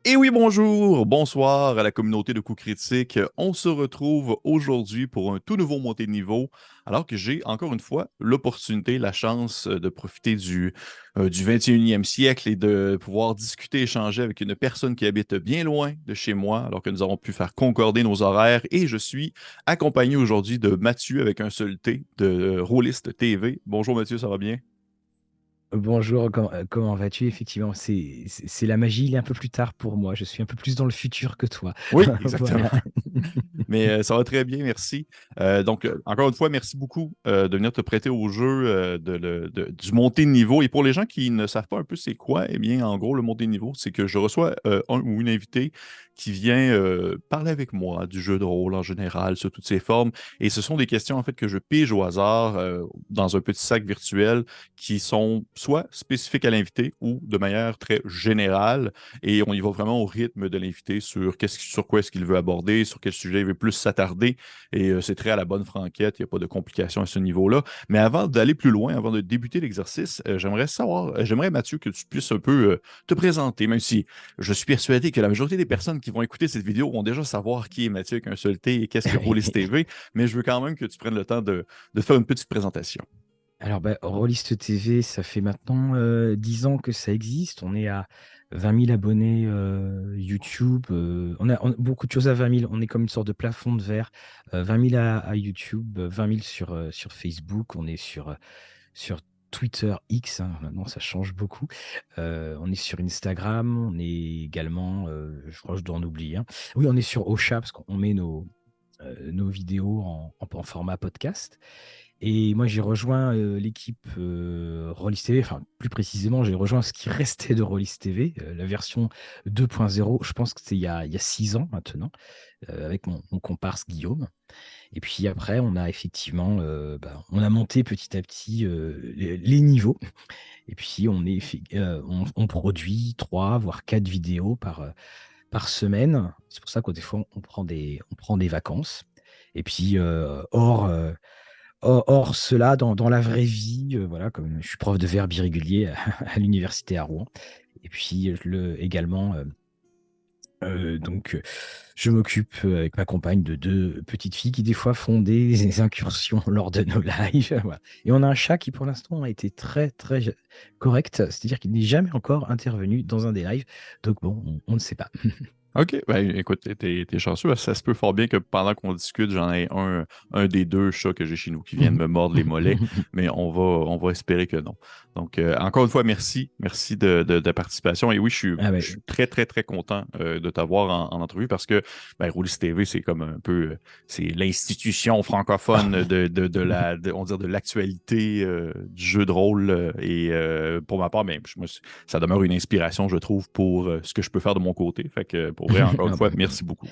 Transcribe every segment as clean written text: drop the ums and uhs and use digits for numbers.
Et oui, bonjour, bonsoir à la communauté de coups critiques. On se retrouve aujourd'hui pour un tout nouveau montée de niveau, alors que j'ai encore une fois l'opportunité, la chance de profiter du 21e siècle et de pouvoir discuter, échanger avec une personne qui habite bien loin de chez moi, alors que nous avons pu faire concorder nos horaires. Et je suis accompagné aujourd'hui de Mathieu avec un seul T, de Rollist TV. Bonjour Mathieu, ça va bien? Bonjour, comment vas-tu? Effectivement, c'est la magie, il est un peu plus tard pour moi. Je suis un peu plus dans le futur que toi. Oui, exactement. Voilà. Mais ça va très bien, merci. Encore une fois, merci beaucoup de venir te prêter au jeu du montée de niveau. Et pour les gens qui ne savent pas un peu c'est quoi, eh bien, en gros, le montée de niveau, c'est que je reçois un ou une invitée qui vient parler avec moi du jeu de rôle en général, sous toutes ses formes. Et ce sont des questions, en fait, que je pige au hasard dans un petit sac virtuel qui sont soit spécifiques à l'invité ou de manière très générale. Et on y va vraiment au rythme de l'invité sur quoi est-ce qu'il veut aborder, sur quel sujet il veut plus s'attarder. Et c'est très à la bonne franquette, il n'y a pas de complications à ce niveau-là. Mais avant d'aller plus loin, avant de débuter l'exercice, j'aimerais Mathieu que tu puisses un peu te présenter, même si je suis persuadé que la majorité des personnes qui vont écouter cette vidéo vont déjà savoir qui est Mathieu avec un seul T et qu'est-ce que Rollis TV, mais je veux quand même que tu prennes le temps de faire une petite présentation. Alors, Rollist TV, ça fait maintenant 10 ans que ça existe. On est à 20 000 abonnés YouTube. On a beaucoup de choses à 20 000. On est comme une sorte de plafond de verre. 20 000 à YouTube, 20 000 sur Facebook. On est sur Twitter X, hein. Maintenant, ça change beaucoup. On est sur Instagram. On est également, je crois que je dois en oublier un. Oui, on est sur Ocha parce qu'on met nos vidéos en format podcast. Et moi, j'ai rejoint l'équipe Rollis TV, enfin, plus précisément, j'ai rejoint ce qui restait de Rollis TV, la version 2.0. Je pense que c'était il y a 6 ans maintenant, avec mon comparse Guillaume. Et puis après, on a effectivement on a monté petit à petit les niveaux. Et puis, on produit 3, voire 4 vidéos par semaine. C'est pour ça que des fois, on prend des vacances. Et puis, Or, cela, dans la vraie vie, voilà, comme je suis prof de verbe irrégulier à l'université à Rouen. Et puis, également, je m'occupe avec ma compagne de 2 petites filles qui, des fois, font des incursions lors de nos lives. Voilà. Et on a un chat qui, pour l'instant, a été très, très correct. C'est-à-dire qu'il n'est jamais encore intervenu dans un des lives. Donc, bon, on ne sait pas. OK, ben écoute, t'es chanceux. Ça se peut fort bien que pendant qu'on discute, j'en ai un des 2 chats que j'ai chez nous qui viennent me mordre les mollets, mais on va espérer que non. Donc, encore une fois, merci. Merci de ta participation. Et oui, Ah je ouais. suis très, très, très content de t'avoir en entrevue parce que Roulis TV, c'est comme un peu, c'est l'institution francophone on va dire de l'actualité du jeu de rôle. Pour ma part, ça demeure une inspiration, je trouve, pour ce que je peux faire de mon côté. Fait que, pour vrai, encore une Ah fois, bah, merci beaucoup.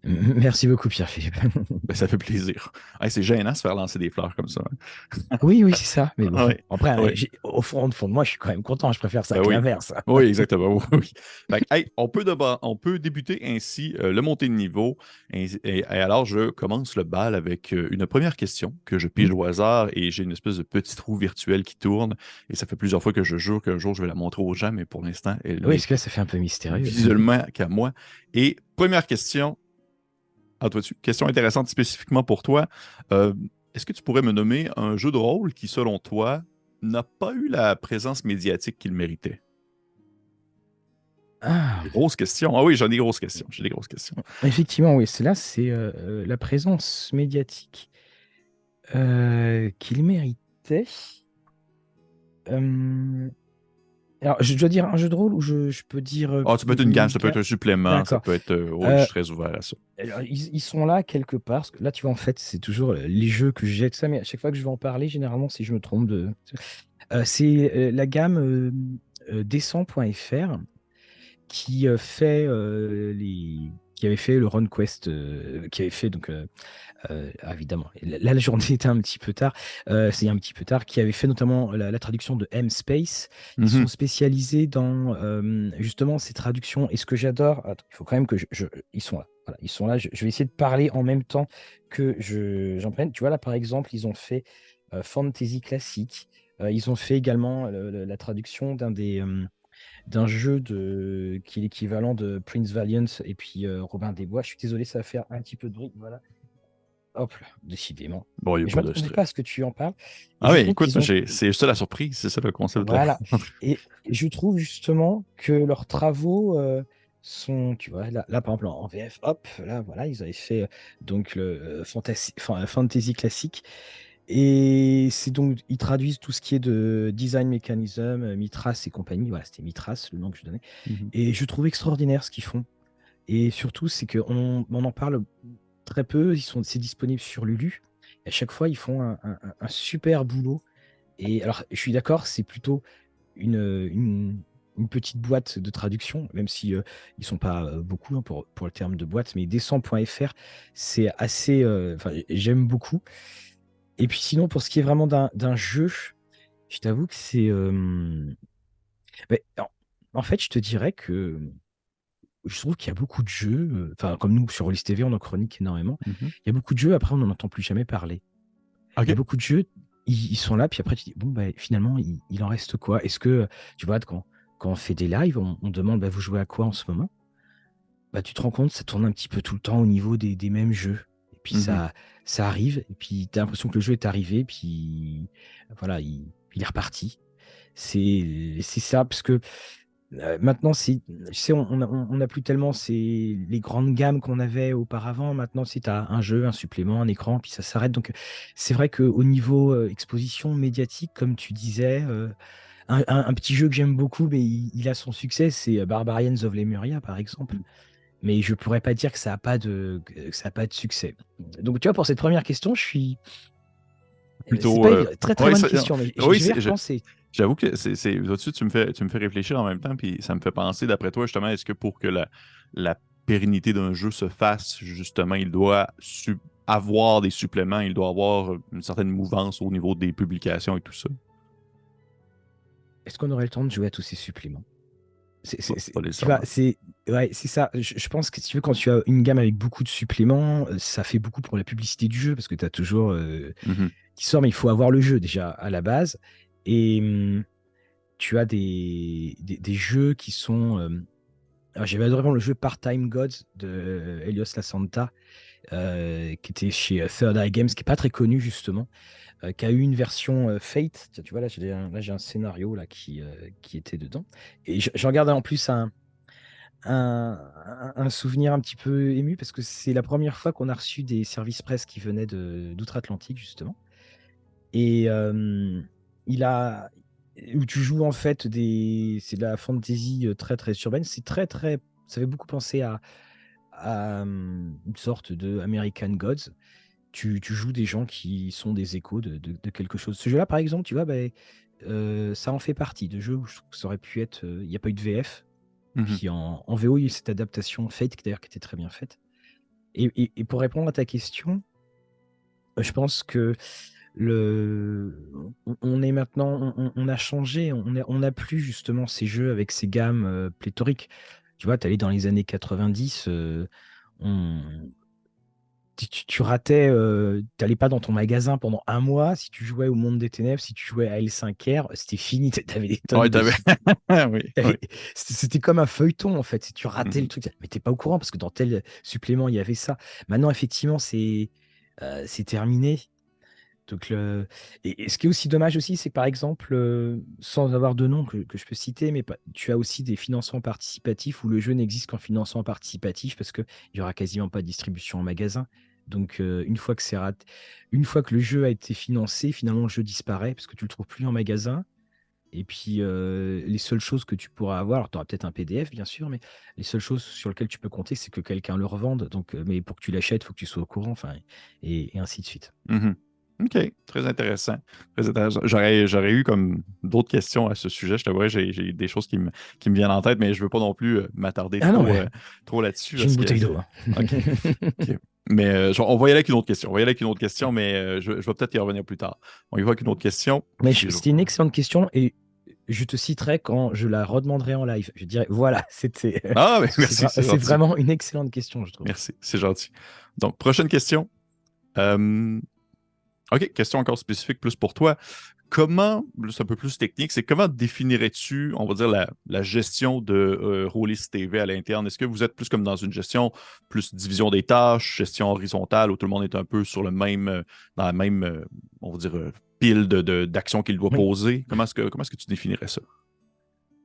merci beaucoup, Pierre-Philippe. Ben, ça fait plaisir. Hey, c'est gênant de se faire lancer des fleurs comme ça. Oui, oui, c'est ça. Mais bon, Oui, après, oui. au fond de moi, je suis quand même content. Je préfère ça Ben que oui. l'inverse. Oui, exactement. Oui, oui. Fait que, hey, on peut débuter ainsi le montée de niveau. Et alors, je commence le bal avec une première question que je pige Hmm. au hasard et j'ai une espèce de petit trou virtuel qui tourne. Et ça fait plusieurs fois que je jure qu'un jour je vais la montrer aux gens, mais pour l'instant, elle Oui, n'est parce que là, ça fait un peu mystérieux. visuellement qu'à moi. Et première question, question intéressante spécifiquement pour toi. Euh, Est-ce que tu pourrais me nommer un jeu de rôle qui, selon toi, n'a pas eu la présence médiatique qu'il méritait? Ah, Grosse question. Ah oui, j'en ai des grosses questions. J'ai des grosses questions. effectivement, oui. C'est la présence médiatique qu'il méritait. Euh, alors, je dois dire un jeu de rôle ou je peux dire Ah, ça peut être une gamme, une ça peut être gamme. un supplément, ça D'accord. peut être. Oui, je Euh, suis très ouvert à ça. alors, ils sont là quelque part. Parce que là, tu vois, en fait, c'est toujours les jeux que j'ai, tout ça. Mais à chaque fois que je vais en parler, généralement, si je me trompe c'est la gamme Descent.fr qui fait qui avait fait le Run Quest, qui avait fait donc évidemment. Et là, la journée était un petit peu tard. C'est un petit peu tard. Qui avait fait notamment la traduction de M-Space. Ils sont Mhm. spécialisés dans justement ces traductions. Et ce que j'adore, attends, il faut quand même que ils sont là. Voilà, ils sont là. Je vais essayer de parler en même temps que j'en prenne. Tu vois, là, par exemple, ils ont fait Fantasy classique. Ils ont fait également la traduction d'un jeu qui est l'équivalent de Prince Valiant et puis Robin des Bois. Je suis désolé, ça va faire un petit peu de bruit. Voilà. Hop là, décidément. Bon, il n'y a Mais je pas ne de m'attendais pas à stress. ce que tu en parles. Et Ah je oui, trouve écoute, qu'ils moi, ont. c'est ça la surprise, c'est ça le concept de la Voilà. rencontre. Et je trouve justement que leurs travaux sont. Tu vois, là, par exemple, en VF, hop, là, voilà, ils avaient fait donc le fantasy classique. Et c'est donc, ils traduisent tout ce qui est de design mechanism, Mitras et compagnie. Voilà, c'était Mitras, le nom que je donnais. Mhm. Et je trouve extraordinaire ce qu'ils font. Et surtout, c'est qu'on en parle très peu. C'est disponible sur Lulu. Et à chaque fois, ils font un super boulot. Et alors, je suis d'accord, c'est plutôt une petite boîte de traduction, même si ils sont pas beaucoup hein, pour le terme de boîte, mais descend.fr, c'est assez. Enfin, j'aime beaucoup. Et puis sinon, pour ce qui est vraiment d'un jeu, je t'avoue que c'est. En fait, je te dirais que je trouve qu'il y a beaucoup de jeux, enfin, comme nous sur Rollis TV, on en chronique énormément. Mhm. Il y a beaucoup de jeux, après, on n'en entend plus jamais parler. Il y a OK. beaucoup de jeux, ils sont là, puis après, tu dis, bon, bah, finalement, il en reste quoi? Est-ce que, tu vois, quand on fait des lives, on demande, bah, vous jouez à quoi en ce moment? Bah, tu te rends compte, ça tourne un petit peu tout le temps au niveau des mêmes jeux. Et puis Mhm. ça arrive, et puis tu as l'impression que le jeu est arrivé, puis voilà, il est reparti. C'est ça, parce que maintenant, tu sais, on n'a plus tellement les grandes gammes qu'on avait auparavant. Maintenant, si tu as un jeu, un supplément, un écran, puis ça s'arrête. Donc, c'est vrai qu'au niveau exposition médiatique, comme tu disais, un petit jeu que j'aime beaucoup, mais il a son succès, c'est Barbarians of Lemuria, par exemple. Mais je pourrais pas dire que ça a pas de succès. Donc, tu vois, pour cette première question, c'est Plutôt. pas évident. Très, très Ouais, bonne question, mais oui, je vais y repenser. j'avoue que là-dessus, tu me fais réfléchir en même temps, puis ça me fait penser, d'après toi, justement, est-ce que pour que la pérennité d'un jeu se fasse, justement, il doit avoir des suppléments, il doit avoir une certaine mouvance au niveau des publications et tout ça? Est-ce qu'on aurait le temps de jouer à tous ces suppléments? Pas Tu vois, nécessairement. c'est ça. Je pense que si tu veux, quand tu as une gamme avec beaucoup de suppléments, ça fait beaucoup pour la publicité du jeu parce que tu as toujours Mhm. qui sort, mais il faut avoir le jeu déjà à la base. Et tu as des jeux qui sont. Alors, j'avais adoré vraiment le jeu Part-Time Gods de Helios La Santa, qui était chez Third Eye Games, qui n'est pas très connu justement, qui a eu une version Fate. Tiens, tu vois, là, j'ai un scénario là, qui était dedans. Et j'en regardais en plus un souvenir un petit peu ému parce que c'est la première fois qu'on a reçu des services presse qui venaient d'outre-Atlantique, justement. Et il a. Où tu joues en fait c'est de la fantasy très très urbaine. C'est très très. Ça fait beaucoup penser à une sorte de American Gods. Tu joues des gens qui sont des échos de quelque chose. Ce jeu-là, par exemple, tu vois, ben, ça en fait partie de jeux où je trouve que ça aurait pu être. Il n'y a pas eu de VF. Mhm. Puis en VO, il y a eu cette adaptation Fate, d'ailleurs, qui était très bien faite. Et pour répondre à ta question, je pense que on est maintenant, on a changé, on n'a plus justement ces jeux avec ces gammes pléthoriques. Tu vois, tu allais dans les années 90, on, tu ratais, t'allais pas dans ton magasin pendant un mois. Si tu jouais au Monde des Ténèbres, si tu jouais à L5R, c'était fini, t'avais des Ouais, tonnes de t'avais. suppléments. Oui, oui. C'était comme un feuilleton en fait. Si tu ratais le Mhm. truc, mais t'es pas au courant parce que dans tel supplément il y avait ça. Maintenant, effectivement, c'est terminé. Donc et ce qui est aussi dommage aussi, c'est que par exemple, sans avoir de nom que je peux citer, mais tu as aussi des financements participatifs où le jeu n'existe qu'en financement participatif parce qu'il n'y aura quasiment pas de distribution en magasin. Donc une fois que le jeu a été financé, finalement le jeu disparaît parce que tu le trouves plus en magasin. Et puis les seules choses que tu pourras avoir, alors tu auras peut-être un PDF bien sûr, mais les seules choses sur lesquelles tu peux compter, c'est que quelqu'un le revende. Donc, mais pour que tu l'achètes, il faut que tu sois au courant, enfin, et ainsi de suite. Mhm. OK, très intéressant. Très intéressant. J'aurais eu comme d'autres questions à ce sujet. Je t'avouerais, j'ai des choses qui me viennent en tête, mais je veux pas non plus m'attarder Ah non, trop là-dessus j'ai une parce que bouteille d'eau, hein. OK. OK. Mais on va y aller avec une autre question. On va y aller avec une autre question, mais je vais peut-être y revenir plus tard. On y va avec une autre question. Mais Puis c'était une excellente question et je te citerai quand je la redemanderai en live. Je dirais, voilà, c'était. Ah, mais Parce que merci, c'est c'est gentil. vraiment une excellente question, je trouve. Merci, c'est gentil. Donc, prochaine question. Euh, OK, question encore spécifique plus pour toi. Comment, là, c'est un peu plus technique, c'est comment définirais-tu, on va dire, la gestion de Rollis TV à l'interne? Est-ce que vous êtes plus comme dans une gestion, plus division des tâches, gestion horizontale, où tout le monde est un peu sur le même, dans la même, on va dire, pile d'actions qu'il doit Oui. poser? Comment est-ce que tu définirais ça?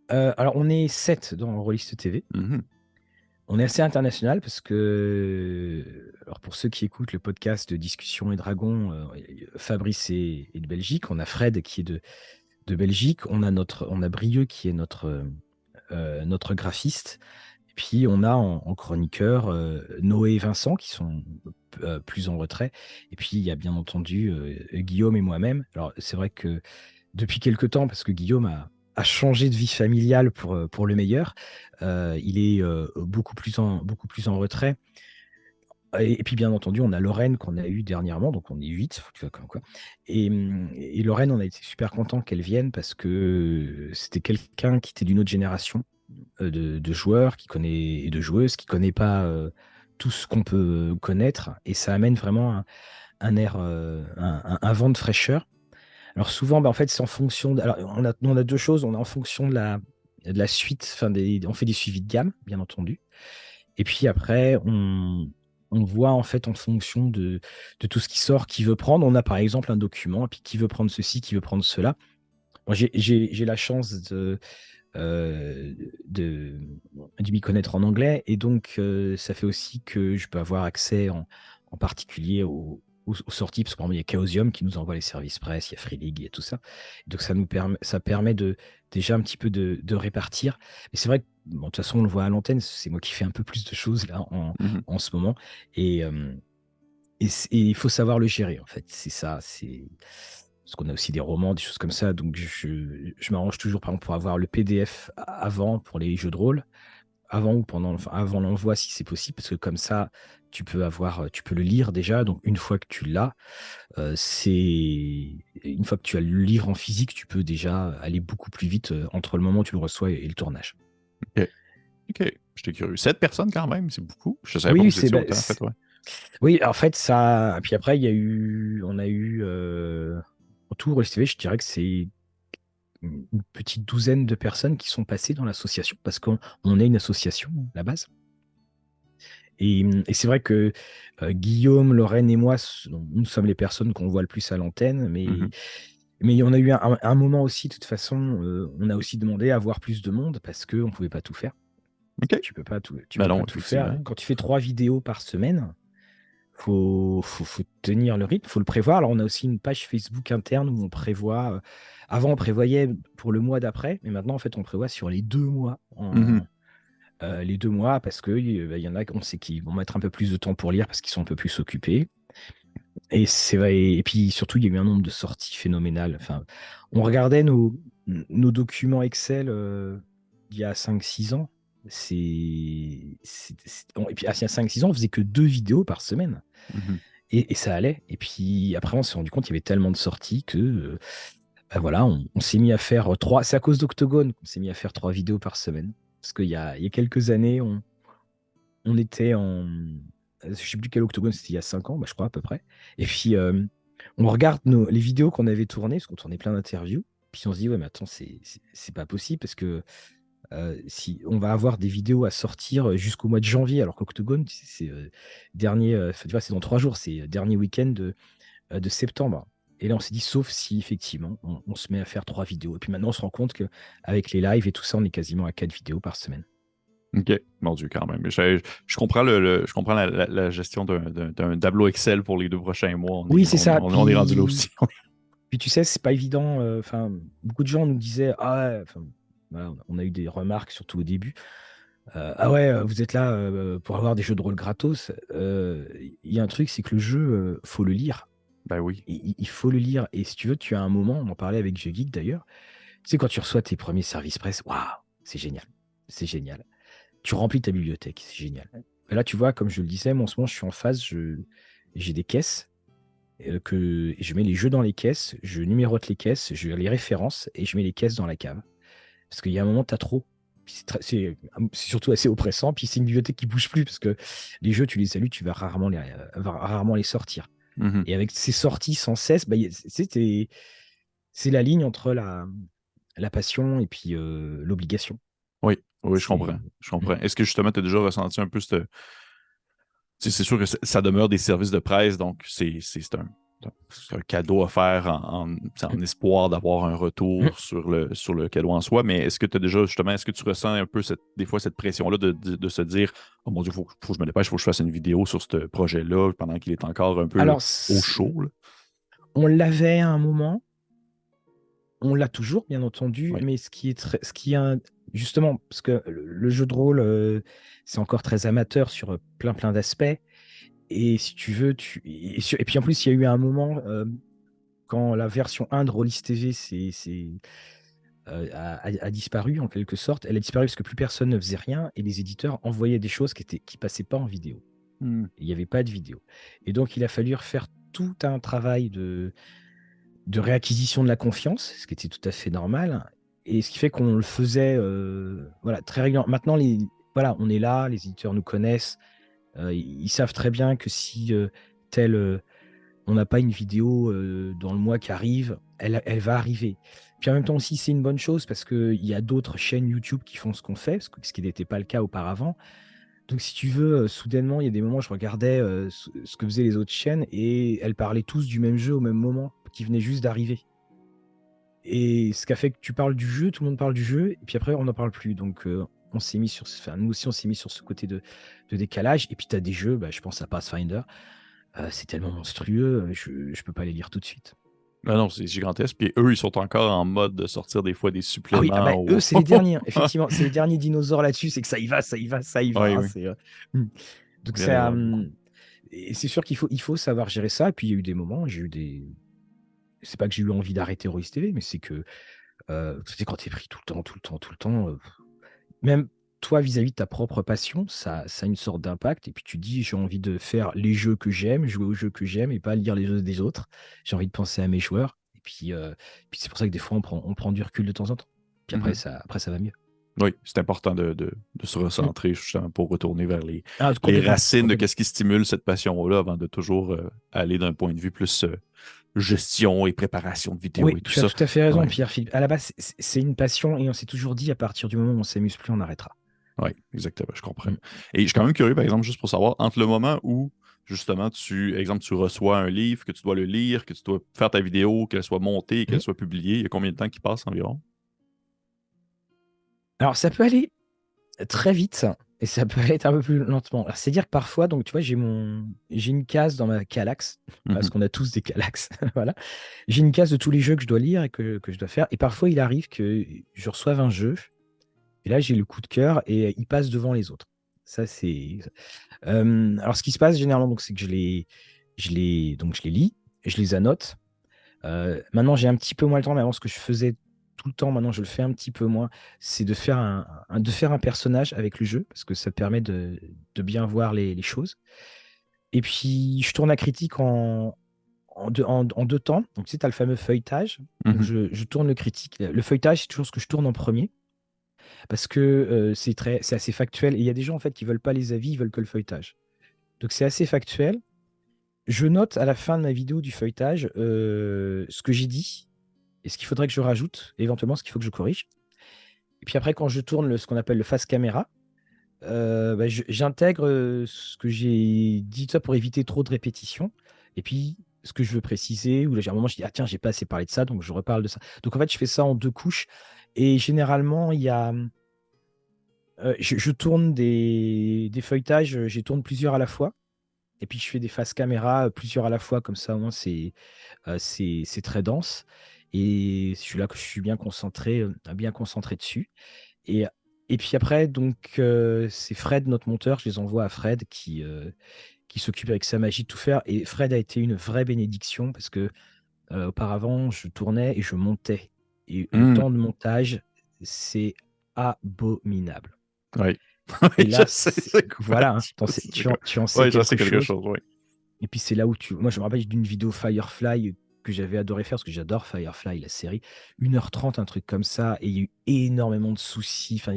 Alors, on est 7 dans Rollist TV. Mhm. On est assez international parce que, alors pour ceux qui écoutent le podcast de Discussion et Dragon, Fabrice est de Belgique, on a Fred qui est de Belgique, on a Brieux qui est notre graphiste, et puis on a en chroniqueur Noé et Vincent qui sont plus en retrait, et puis il y a bien entendu Guillaume et moi-même. Alors c'est vrai que depuis quelque temps, parce que Guillaume a changé de vie familiale pour le meilleur. Il est beaucoup plus en retrait. Et puis, bien entendu, on a Lorraine qu'on a eue dernièrement, donc on est 8, tu vois, comme quoi. Et Lorraine, on a été super content qu'elle vienne parce que c'était quelqu'un qui était d'une autre génération de joueurs qui connaît, et de joueuses qui ne connaît pas tout ce qu'on peut connaître. Et ça amène vraiment un air, un vent de fraîcheur. Alors souvent, bah, en fait, c'est en fonction. Alors, on a deux choses. On est en fonction de la suite. Enfin, on fait des suivis de gamme, bien entendu. Et puis après, on voit en fait en fonction de tout ce qui sort, qui veut prendre. On a par exemple un document, et puis qui veut prendre ceci, qui veut prendre cela. Moi, j'ai la chance euh, de, de m'y connaître en anglais, et donc ça fait aussi que je peux avoir accès en particulier aux sorties, parce que par exemple, il y a Chaosium qui nous envoie les services presse, il y a Free League et tout ça. Donc ça permet déjà un petit peu de répartir. Mais c'est vrai que, bon, de toute façon, on le voit à l'antenne, c'est moi qui fais un peu plus de choses là Mhm. en ce moment. Et il faut savoir le gérer, en fait. C'est ça, c'est. Parce qu'on a aussi des romans, des choses comme ça. Donc, je m'arrange toujours, par exemple, pour avoir le PDF avant pour les jeux de rôle, avant ou pendant, enfin, avant l'envoi, si c'est possible, parce que comme ça, tu peux le lire déjà. Donc, une fois que tu l'as, une fois que tu as le livre en physique, tu peux déjà aller beaucoup plus vite entre le moment où tu le reçois et le tournage. OK. OK. J'étais curieux. 7 personnes quand même, c'est beaucoup. Je ne savais pas que Oui, vous étiez autant, en fait, ouais. oui, en fait, ça. Puis après, on a eu en tout TV, je dirais que c'est une petite douzaine de personnes qui sont passées dans l'association parce qu'on est une association à la base. Et c'est vrai que Guillaume, Lorraine et moi, nous sommes les personnes qu'on voit le plus à l'antenne, Mhm. mais on a eu un moment aussi, de toute façon, on a aussi demandé à avoir plus de monde parce qu'on ne pouvait pas tout faire. OK. Tu Ben peux non, pas tout faire. effectivement. Quand tu fais 3 vidéos par semaine, faut tenir le rythme, faut le prévoir. Alors, on a aussi une page Facebook interne où on prévoit. Avant, on prévoyait pour le mois d'après, mais maintenant, en fait, on prévoit sur les 2 mois. Mhm. Les 2 mois, parce que bah, y en a qu'on sait qui vont mettre un peu plus de temps pour lire parce qu'ils sont un peu plus occupés. Et c'est vrai. Et puis surtout, il y a eu un nombre de sorties phénoménal. Enfin, on regardait nos documents Excel il y a 5 6 ans. Et puis, il y a 5 6 ans, on faisait que 2 vidéos par semaine. Mhm. Et ça allait. Et puis après, on s'est rendu compte qu'il y avait tellement de sorties que bah voilà, on s'est mis à faire 3. C'est à cause d'Octogone qu'on s'est mis à faire 3 vidéos par semaine. Parce qu'il y a quelques années, on était en. Je ne sais plus quel Octogone, c'était il y a 5 ans, bah, je crois, à peu près. Et puis, on regarde les vidéos qu'on avait tournées, parce qu'on tournait plein d'interviews. Puis on se dit, ouais, mais attends, c'est pas possible, parce que si on va avoir des vidéos à sortir jusqu'au mois de janvier, alors qu'Octogone, c'est dernier, enfin, tu vois, c'est dans 3 jours, c'est dernier week-end de septembre. Et là, on s'est dit, sauf si effectivement, on se met à faire 3 vidéos. Et puis maintenant, on se rend compte qu'avec les lives et tout ça, on est quasiment à 4 vidéos par semaine. OK. Mon Dieu, quand même. Je comprends je comprends la gestion d'un tableau Excel pour les 2 prochains mois. Oui, c'est ça. On est rendu là aussi. Puis tu sais, c'est pas évident. Enfin, beaucoup de gens nous disaient, ah ouais, enfin, voilà, on a eu des remarques, surtout au début. Ah ouais, vous êtes là pour avoir des jeux de rôle gratos. Il y a un truc, c'est que le jeu, faut le lire. Ben oui. Et il faut le lire. Et si tu veux, tu as un moment, on en parlait avec Jeux Geek d'ailleurs, tu sais, quand tu reçois tes premiers services presse, waouh, c'est génial. C'est génial. Tu remplis ta bibliothèque, c'est génial. Et là, tu vois, comme je le disais, moi, en ce moment, je suis en phase, j'ai des caisses, et je mets les jeux dans les caisses, je numérote les caisses, je les références et je mets les caisses dans la cave. Parce qu'il y a un moment, tu as trop. Puis c'est surtout assez oppressant. Puis c'est une bibliothèque qui bouge plus parce que les jeux, tu les salues, tu vas rarement les sortir. Mhm. Et avec ces sorties sans cesse, bah, c'est la ligne entre la passion et puis l'obligation. Oui, oui, je C'est comprends. Je Mm. comprends. Est-ce que justement, tu as déjà ressenti un peu cette. Tu sais, c'est sûr que ça demeure des services de presse, donc c'est un cadeau à faire en espoir d'avoir un Mm. retour sur le cadeau en soi. Mais est-ce que tu as déjà, justement, est-ce que tu ressens un peu des fois cette pression-là de se dire, oh mon Dieu, faut que je me dépêche, faut que je fasse une vidéo sur ce projet-là pendant qu'il est encore un peu Alors, au chaud, là? on l'avait à un moment, on l'a toujours, bien entendu, Oui. mais justement, parce que le jeu de rôle, c'est encore très amateur sur plein d'aspects. Et si tu veux, et puis en plus, il y a eu un moment, quand la version 1 de Rollis TV a disparu en quelque sorte. Elle a disparu parce que plus personne ne faisait rien et les éditeurs envoyaient des choses qui passaient pas en vidéo. Hmm. Il n'y avait pas de vidéo. Et donc, il a fallu refaire tout un travail de réacquisition de la confiance, ce qui était tout à fait normal. Et ce qui fait qu'on le faisait voilà, très régulièrement. Maintenant, voilà, on est là, les éditeurs nous connaissent. Ils savent très bien que si tel, on n'a pas une vidéo dans le mois qui arrive, elle va arriver. Puis en même temps aussi, c'est une bonne chose parce qu'il y a d'autres chaînes YouTube qui font ce qu'on fait, ce qui n'était pas le cas auparavant. Donc si tu veux, soudainement, il y a des moments où je regardais ce que faisaient les autres chaînes et elles parlaient tous du même jeu au même moment, qui venait juste d'arriver. Et ce qui a fait que tu parles du jeu, tout le monde parle du jeu, et puis après, on n'en parle plus. Donc, on s'est mis enfin, nous aussi, on s'est mis sur ce côté de décalage. Et puis, tu as des jeux, bah, je pense à Pathfinder, c'est tellement monstrueux, je ne peux pas les lire tout de suite. Ah non, c'est gigantesque. Puis eux, ils sont encore en mode de sortir des fois des Ah oui, ah suppléments bah, eux, au. c'est les derniers, hein. Effectivement, c'est les derniers dinosaures là-dessus, c'est que ça y va, ça y va, ça y va, Oui, hein, oui. Hmm. Donc, Il y en a beaucoup. et c'est sûr qu'il faut savoir gérer ça. Et puis, il y a eu des moments, c'est pas que j'ai eu envie d'arrêter Royce TV, mais c'est que, tu sais, quand tu es pris tout le temps, tout le temps, tout le temps, même toi, vis-à-vis de ta propre passion, ça a une sorte d'impact. Et puis tu dis, j'ai envie de faire les jeux que j'aime, jouer aux jeux que j'aime et pas lire les jeux des autres. J'ai envie de penser à mes joueurs. Et puis c'est pour ça que des fois, on prend du recul de temps en temps. Puis après, Mhm. ça va mieux. Oui, c'est important de se Mm. recentrer justement pour retourner vers les, Ah, les complètement, racines de complètement. qu'est-ce qui stimule cette passion-là avant de toujours aller d'un point de vue plus gestion et préparation de vidéos Oui, et tout tu as ça. tout à fait raison, Oui, Pierre-Philippe. À la base, c'est une passion et on s'est toujours dit, à partir du moment où on s'amuse plus, on arrêtera. oui, exactement, je comprends. Mm. Et je suis quand même curieux, par exemple, juste pour savoir, entre le moment où justement tu reçois un livre, que tu dois le lire, que tu dois faire ta vidéo, qu'elle soit montée, qu'elle Mm. soit publiée, il y a combien de temps qui passe environ? Alors, ça peut aller très vite et ça peut aller un peu plus lentement. Alors, c'est-à-dire que parfois, donc tu vois, j'ai une case dans ma Calax, parce Mhm. qu'on a tous des Calax, voilà. J'ai une case de tous les jeux que je dois lire et que je dois faire. Et parfois, il arrive que je reçoive un jeu et là, j'ai le coup de cœur et il passe devant les autres. Ça, c'est. Alors, ce qui se passe généralement, donc, c'est que donc, je les lis, je les annote. Maintenant, j'ai un petit peu moins le temps, mais avant, ce que je faisais tout le temps, maintenant, je le fais un petit peu moins, c'est de faire un personnage avec le jeu, parce que ça permet de bien voir les choses. Et puis, je tourne la critique en deux temps. Donc, tu sais, tu as le fameux feuilletage. Donc, Mhm. je tourne le critique. Le feuilletage, c'est toujours ce que je tourne en premier, parce que c'est assez factuel. Et il y a des gens, en fait, qui veulent pas les avis, ils veulent que le feuilletage. Donc, c'est assez factuel. Je note à la fin de ma vidéo du feuilletage ce que j'ai dit et ce qu'il faudrait que je rajoute, éventuellement ce qu'il faut que je corrige. Et puis après, quand je tourne ce qu'on appelle le face caméra, bah, j'intègre ce que j'ai dit, tout ça pour éviter trop de répétitions. Et puis, ce que je veux préciser, ou là, j'ai un moment, je dis, ah tiens, j'ai pas assez parlé de ça, donc je reparle de ça. Donc en fait, je fais ça en deux couches. Et généralement, je tourne des feuilletages, j'y tourne plusieurs à la fois. Et puis, je fais des faces caméra plusieurs à la fois, comme ça, au moins, c'est très dense. Et je suis là que je suis bien concentré dessus. Et, et puis après, donc, c'est Fred, notre monteur, je les envoie à Fred qui qui s'occupe avec sa magie de tout faire. Et Fred a été une vraie bénédiction parce que auparavant, je tournais et je montais. Et le Hmm. temps de montage, c'est abominable. Oui. Et Oui, je là, sais c'est quoi. voilà, hein, Je sais c'est quoi. tu en sais Oui, j'en sais quelque quelque chose. chose, oui. Et puis c'est là où moi je me rappelle d'une vidéo Firefly que j'avais adoré faire, parce que j'adore Firefly, la série. 1h30, un truc comme ça, et il y a eu énormément de soucis. Enfin,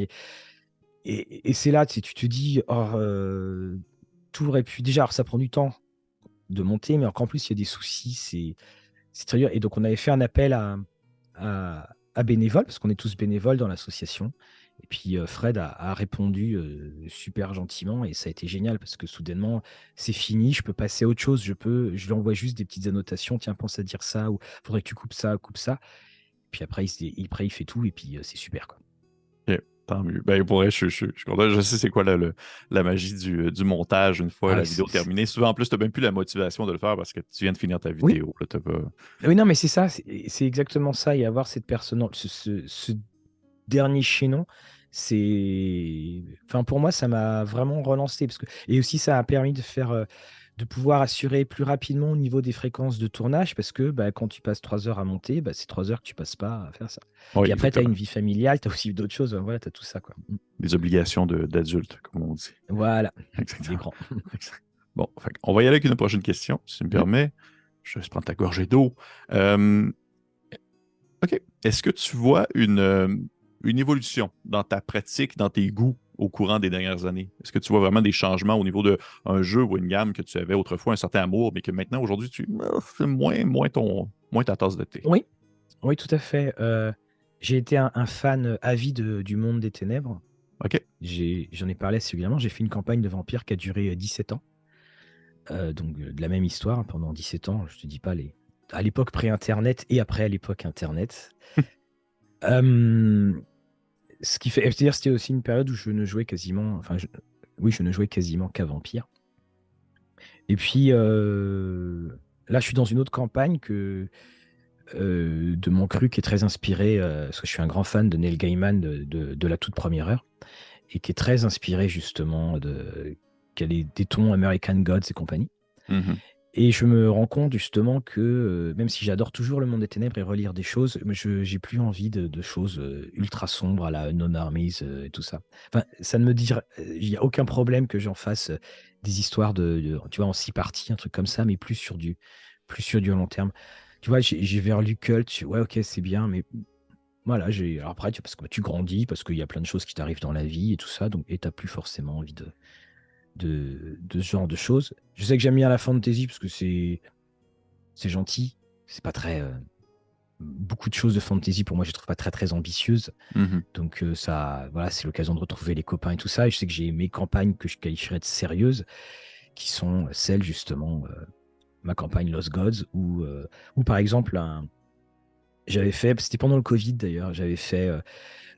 et c'est là, tu te dis, oh, tout aurait pu. Déjà, alors, ça prend du temps de monter, mais encore plus, il y a des soucis, c'est très dur. Et donc, on avait fait un appel à bénévoles, parce qu'on est tous bénévoles dans l'association. Et puis, Fred a répondu super gentiment, et ça a été génial, parce que soudainement, c'est fini, je peux passer à autre chose, je lui envoie juste des petites annotations, tiens, pense à dire ça, ou faudrait que tu coupes ça, coupe ça. Puis après, il fait tout, et puis c'est super, quoi. Ok, tant mieux. Ben, pour vrai, je suis content. Je sais c'est quoi la magie du montage une fois Ah la ouais, vidéo terminée. Souvent, en plus, tu n'as même plus la motivation de le faire parce que tu viens de finir ta oui, vidéo. Là, t'as pas... oui, non, mais c'est ça, c'est exactement ça. Et avoir cette personne, ce dernier chaînon, enfin, pour moi, ça m'a vraiment relancé. Et aussi, ça a permis de pouvoir assurer plus rapidement au niveau des fréquences de tournage, parce que bah, quand tu passes 3 heures à monter, bah, c'est 3 heures que tu passes pas à faire ça. Oui, Puis après, tu as exactement. une vie familiale, tu as aussi d'autres choses. Voilà, tu as tout ça, quoi. Des obligations d'adulte, comme on dit. Voilà, des Exactement. grands. Exact. Bon, on va y aller avec une prochaine question, si tu me Mm. permets. Je vais prendre ta gorgée d'eau. Euh, OK. Est-ce que tu vois une évolution dans ta pratique, dans tes goûts au courant des dernières années? Est-ce que tu vois vraiment des changements au niveau d'un jeu ou une gamme que tu avais autrefois un certain amour, mais que maintenant, aujourd'hui, c'est moins ta tasse de thé? Oui, oui, tout à fait. J'ai été un fan avide du Monde des Ténèbres. OK. J'en ai parlé assez régulièrement. J'ai fait une campagne de vampire qui a duré 17 ans. Donc, de la même histoire pendant 17 ans. Je te dis pas à l'époque pré-internet et après à l'époque internet. Euh, Ce qui fait, c'est-à-dire, c'était aussi une période où je ne jouais quasiment, oui, je ne jouais quasiment qu'à Vampire. Et puis là, je suis dans une autre campagne de mon cru qui est très inspiré, parce que je suis un grand fan de Neil Gaiman de la toute première heure, et qui est très inspiré justement qui a des tons American Gods et compagnie. Mhm. Et je me rends compte justement que même si j'adore toujours le monde des ténèbres et relire des choses, mais je j'ai plus envie de choses ultra sombres à la Non Armies et tout ça. Enfin, ça ne me dit, il n'y a aucun problème que j'en fasse des histoires tu vois, en 6 parties, un truc comme ça, mais plus sur du long terme. Tu vois, j'ai vers lu Cult, ouais, ok, c'est bien, mais voilà, alors après, parce que tu grandis, parce qu'il y a plein de choses qui t'arrivent dans la vie et tout ça, donc, et t'as plus forcément envie de ce genre de choses. Je sais que j'aime bien la fantasy parce que c'est gentil. C'est pas très. Beaucoup de choses de fantasy, pour moi, je trouve pas très très ambitieuses. Mhm. Donc, ça, voilà, c'est l'occasion de retrouver les copains et tout ça. Et je sais que j'ai mes campagnes que je qualifierais de sérieuses, qui sont celles, justement, ma campagne Lost Gods, où par exemple, j'avais fait, c'était pendant le Covid d'ailleurs, j'avais fait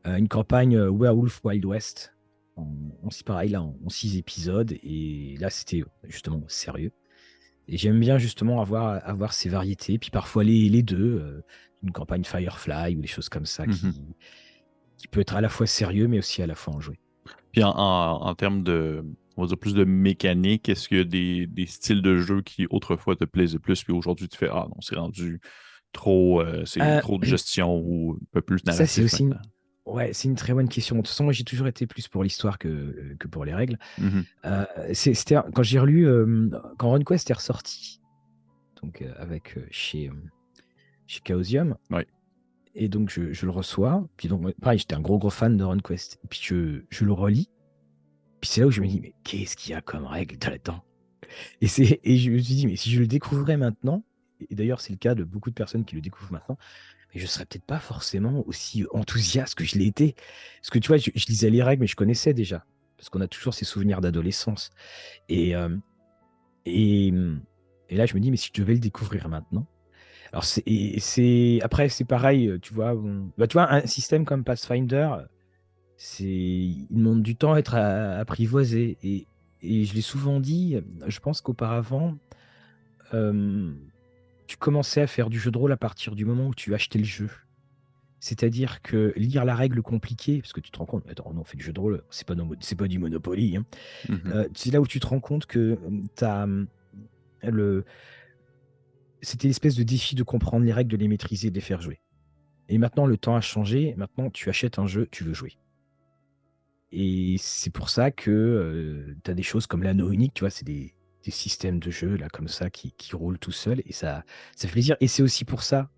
une campagne Werewolf Wild West. Pareil, là, en 6 épisodes. Et là, c'était justement sérieux. Et j'aime bien justement avoir ces variétés, puis parfois les deux, une campagne Firefly ou des choses comme ça Mhm. qui peut être à la fois sérieux, mais aussi à la fois enjoué. Puis en termes on va dire plus de mécanique, est-ce qu'il y a des styles de jeu qui autrefois te plaisaient plus, puis aujourd'hui tu fais, ah non, c'est rendu trop, c'est Euh, trop de gestion ou un peu plus Ça, c'est narratif aussi maintenant? ouais, c'est une très bonne question. De toute façon, moi, j'ai toujours été plus pour l'histoire que pour les règles. Mhm. C'était quand j'ai relu, quand RunQuest est ressorti, donc chez Chaosium, Oui. et donc je le reçois. Puis donc, pareil, j'étais un gros fan de RunQuest. Et puis je le relis. Puis c'est là où je me dis, mais qu'est-ce qu'il y a comme règle là-dedans? Et je me suis dit, mais si je le découvrais maintenant, et d'ailleurs c'est le cas de beaucoup de personnes qui le découvrent maintenant, mais je serais peut-être pas forcément aussi enthousiaste que je l'ai été. Parce que tu vois, je lisais les règles, mais je connaissais déjà. Parce qu'on a toujours ces souvenirs d'adolescence. Et, euh, et, et là, je me dis, mais si je devais le découvrir maintenant. Alors, après, c'est pareil, tu vois, bah, tu vois, un système comme Pathfinder, il demande du temps à être apprivoisé. Et je l'ai souvent dit, je pense qu'auparavant, euh, tu commençais à faire du jeu de rôle à partir du moment où tu achetais le jeu. C'est-à-dire que lire la règle compliquée, parce que tu te rends compte, attends, on fait du jeu de rôle, c'est pas du Monopoly, hein. Mhm. C'est là où tu te rends compte que t'as, le, c'était l'espèce de défi de comprendre les règles, de les maîtriser, de les faire jouer. Et maintenant, le temps a changé. Maintenant, tu achètes un jeu, tu veux jouer. Et c'est pour ça que tu as des choses comme l'anneau unique, tu vois, c'est des systèmes de jeu là comme ça qui roulent tout seuls et ça fait plaisir. Et c'est aussi pour ça,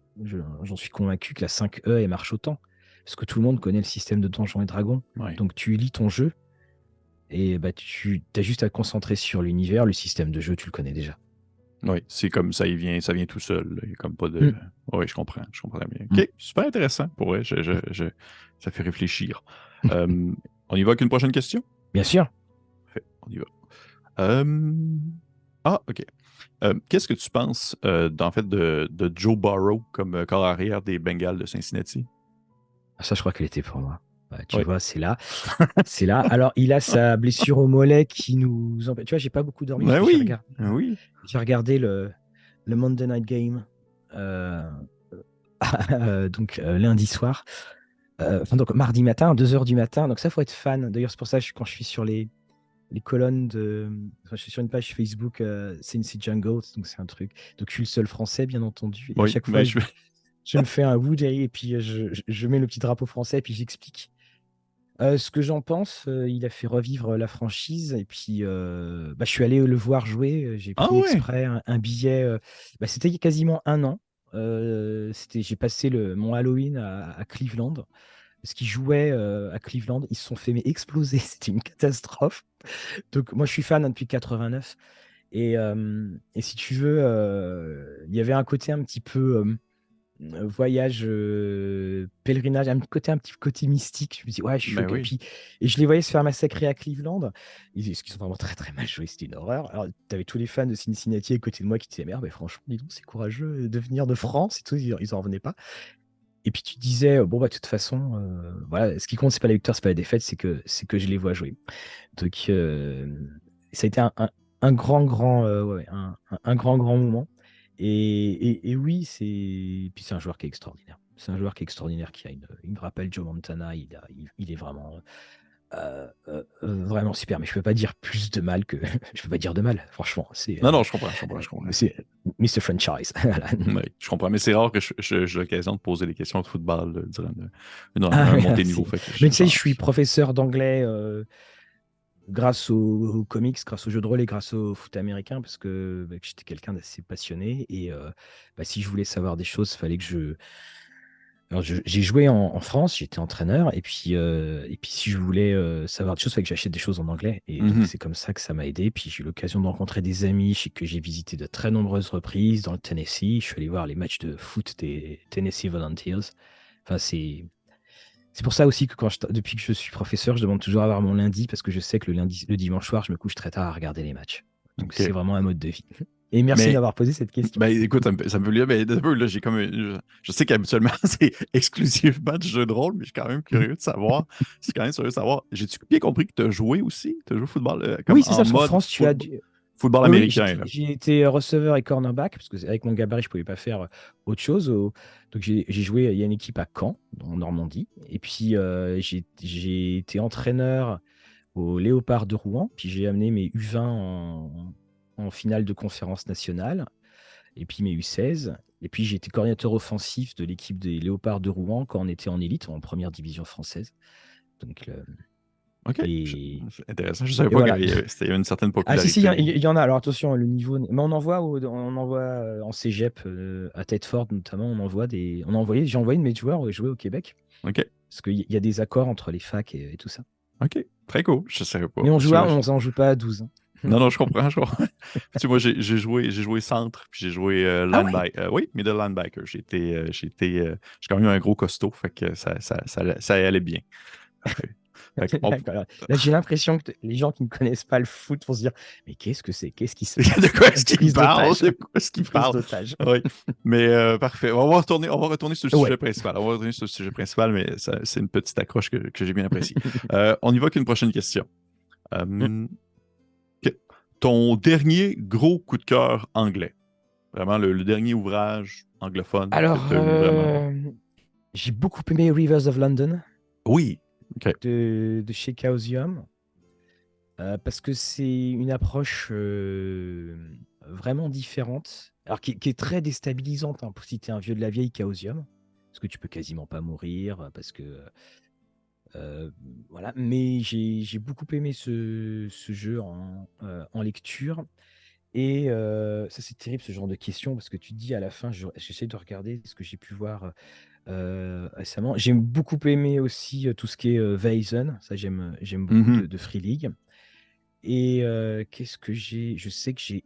j'en suis convaincu que la 5E elle marche autant. Parce que tout le monde connaît le système de Donjons et Dragons. Ouais. Donc tu lis ton jeu et bah, tu as juste à te concentrer sur l'univers, le système de jeu, tu le connais déjà. Oui, c'est comme ça, ça vient tout seul. Là. Il y a comme pas de. Mm. Oui, je comprends bien. Mm. OK, super intéressant. Pour vrai, ça fait réfléchir. On y va avec une prochaine question? Bien sûr. Parfait, on y va. Euh, Ah, OK. Qu'est-ce que tu penses en fait de Joe Burrow comme corps arrière des Bengals de Cincinnati? Ah, ça, je crois qu'elle était pour moi. Ouais, tu Oui. vois, c'est là. C'est là. Alors, il a sa blessure au mollet qui nous empêche. Tu vois, j'ai pas beaucoup dormi parce Ben que oui, ben oui. j'ai regardé le Monday Night Game euh, donc lundi soir. Enfin, donc mardi matin, 2 heures du matin. Donc ça, faut être fan. D'ailleurs, c'est pour ça que quand je suis sur les colonnes de. Enfin, je suis sur une page Facebook Cincy Jungles, donc c'est un truc. Donc je suis le seul français, bien entendu. Et à Oui, chaque fois, mais je me fais un Woody et puis je mets le petit drapeau français et puis j'explique. Ce que j'en pense, il a fait revivre la franchise et puis bah, je suis allé le voir jouer. J'ai Ah pris ouais! exprès un billet. Bah, c'était il y a quasiment un an. J'ai passé mon Halloween à Cleveland parce qu'ils jouaient à Cleveland. Ils se sont fait mais exploser. C'était une catastrophe. Donc moi, je suis fan hein, depuis 89. Et si tu veux, il y avait un côté un petit peu voyage, pèlerinage, un petit côté mystique. Je me dis, ouais, je suis Ben choqué. oui. Et je les voyais se faire massacrer à Cleveland. Parce qu'ils sont vraiment très très mal joués, c'était une horreur. Alors, tu avais tous les fans de Cincinnati à côté de moi qui disaient, merde, mais franchement, dis donc, c'est courageux de venir de France et tout, ils en revenaient pas. Et puis tu disais, bon, bah, de toute façon, voilà, ce qui compte, c'est pas la victoire, c'est pas la défaite, c'est que je les vois jouer. Donc, ça a été un grand, grand, ouais, un grand, grand moment. Et oui, puis c'est un joueur qui est extraordinaire. C'est un joueur qui est extraordinaire, il me rappelle Joe Montana, il est vraiment, vraiment super. Mais je peux pas dire plus de mal que. Je peux pas dire de mal, franchement. Non, non, je comprends. C'est Mr. Franchise. Voilà. Oui, je comprends. Mais c'est rare que j'ai l'occasion de poser des questions de football durant Ah, un montée de niveau. merci. Fait que Mais tu sais, je suis professeur d'anglais grâce aux comics, grâce aux jeux de rôle et grâce au foot américain, parce que bah, que j'étais quelqu'un d'assez passionné. Et bah, si je voulais savoir des choses, il fallait que je. Alors, j'ai joué en France, j'étais entraîneur, et puis si je voulais savoir des choses, il fallait que j'achète des choses en anglais. Et donc, Mhm. c'est comme ça que ça m'a aidé. Puis j'ai eu l'occasion de rencontrer des amis que j'ai visités de très nombreuses reprises dans le Tennessee. Je suis allé voir les matchs de foot des Tennessee Volunteers. Enfin, c'est pour ça aussi que depuis que je suis professeur, je demande toujours à avoir mon lundi parce que je sais que le dimanche soir, je me couche très tard à regarder les matchs. Donc c'est OK. vraiment un mode de vie. Et merci Mais, d'avoir posé cette question. ben, écoute, ça me fait lire, mais là, j'ai comme je sais qu'habituellement, c'est exclusivement du jeu de rôle, mais je suis quand même curieux de savoir. Je suis quand même curieux de savoir. J'ai-tu bien compris que tu as joué aussi? Tu as joué au football comme Oui, c'est ça, en parce qu'en mode France, tu as du. football Oui, oui, américain, là. j'ai été receveur et cornerback, parce que avec mon gabarit, je ne pouvais pas faire autre chose. Donc j'ai joué, il y a une équipe à Caen, en Normandie. Et puis j'ai été entraîneur au Léopard de Rouen. Puis j'ai amené mes U20 en finale de conférence nationale. Et puis mes U16. Et puis j'ai été coordinateur offensif de l'équipe des Léopards de Rouen quand on était en élite, en première division française. Donc, OK. et, C'est intéressant. Je ne savais et pas qu'il voilà. y avait une certaine Ah si, si, il y, popularité. il y en a. Alors attention, le niveau. Mais on envoie en cégep, à Thetford notamment, j'ai envoyé de mes joueurs jouer au Québec. OK. Parce qu'il y a des accords entre les facs et tout ça. OK. Très cool. Je ne savais pas. Mais Tu vois, on n'en joue pas à 12. non, non, je comprends, je comprends. Tu sais, moi, j'ai joué centre, puis j'ai joué Ah ouais? linebacker. Oui, middle linebacker. J'ai quand même un gros costaud, fait que ça allait bien. Parfait. Fait que D'accord. Là, j'ai l'impression que les gens qui ne connaissent pas le foot vont se dire, mais qu'est-ce que c'est? Qu'est-ce qui se de passe? quoi est-ce qu'il Prise parle? d'otage. De quoi est-ce qu'il Prise parle? d'otage. Oui. Mais parfait. On va retourner sur le sujet Ouais. principal. On va retourner sur le sujet principal, mais c'est une petite accroche que j'ai bien appréciée. On y va qu'une prochaine question. Euh, OK. Ton dernier gros coup de cœur anglais. Vraiment, le dernier ouvrage anglophone que Alors, tu as eu vraiment. J'ai beaucoup aimé Rivers of London Oui. OK. de chez Chaosium. Parce que c'est une approche vraiment différente, alors qui est très déstabilisante, hein, pour si tu es un vieux de la vieille Chaosium, parce que tu peux quasiment pas mourir, parce que euh, voilà. Mais j'ai beaucoup aimé ce jeu en lecture. Et ça, c'est terrible ce genre de questions, parce que tu te dis à la fin, j'essaie de regarder ce que j'ai pu voir récemment. J'ai beaucoup aimé aussi tout ce qui est Weizen, ça j'aime beaucoup Mhm. de Free League. Et qu'est-ce que j'ai? Je sais que j'ai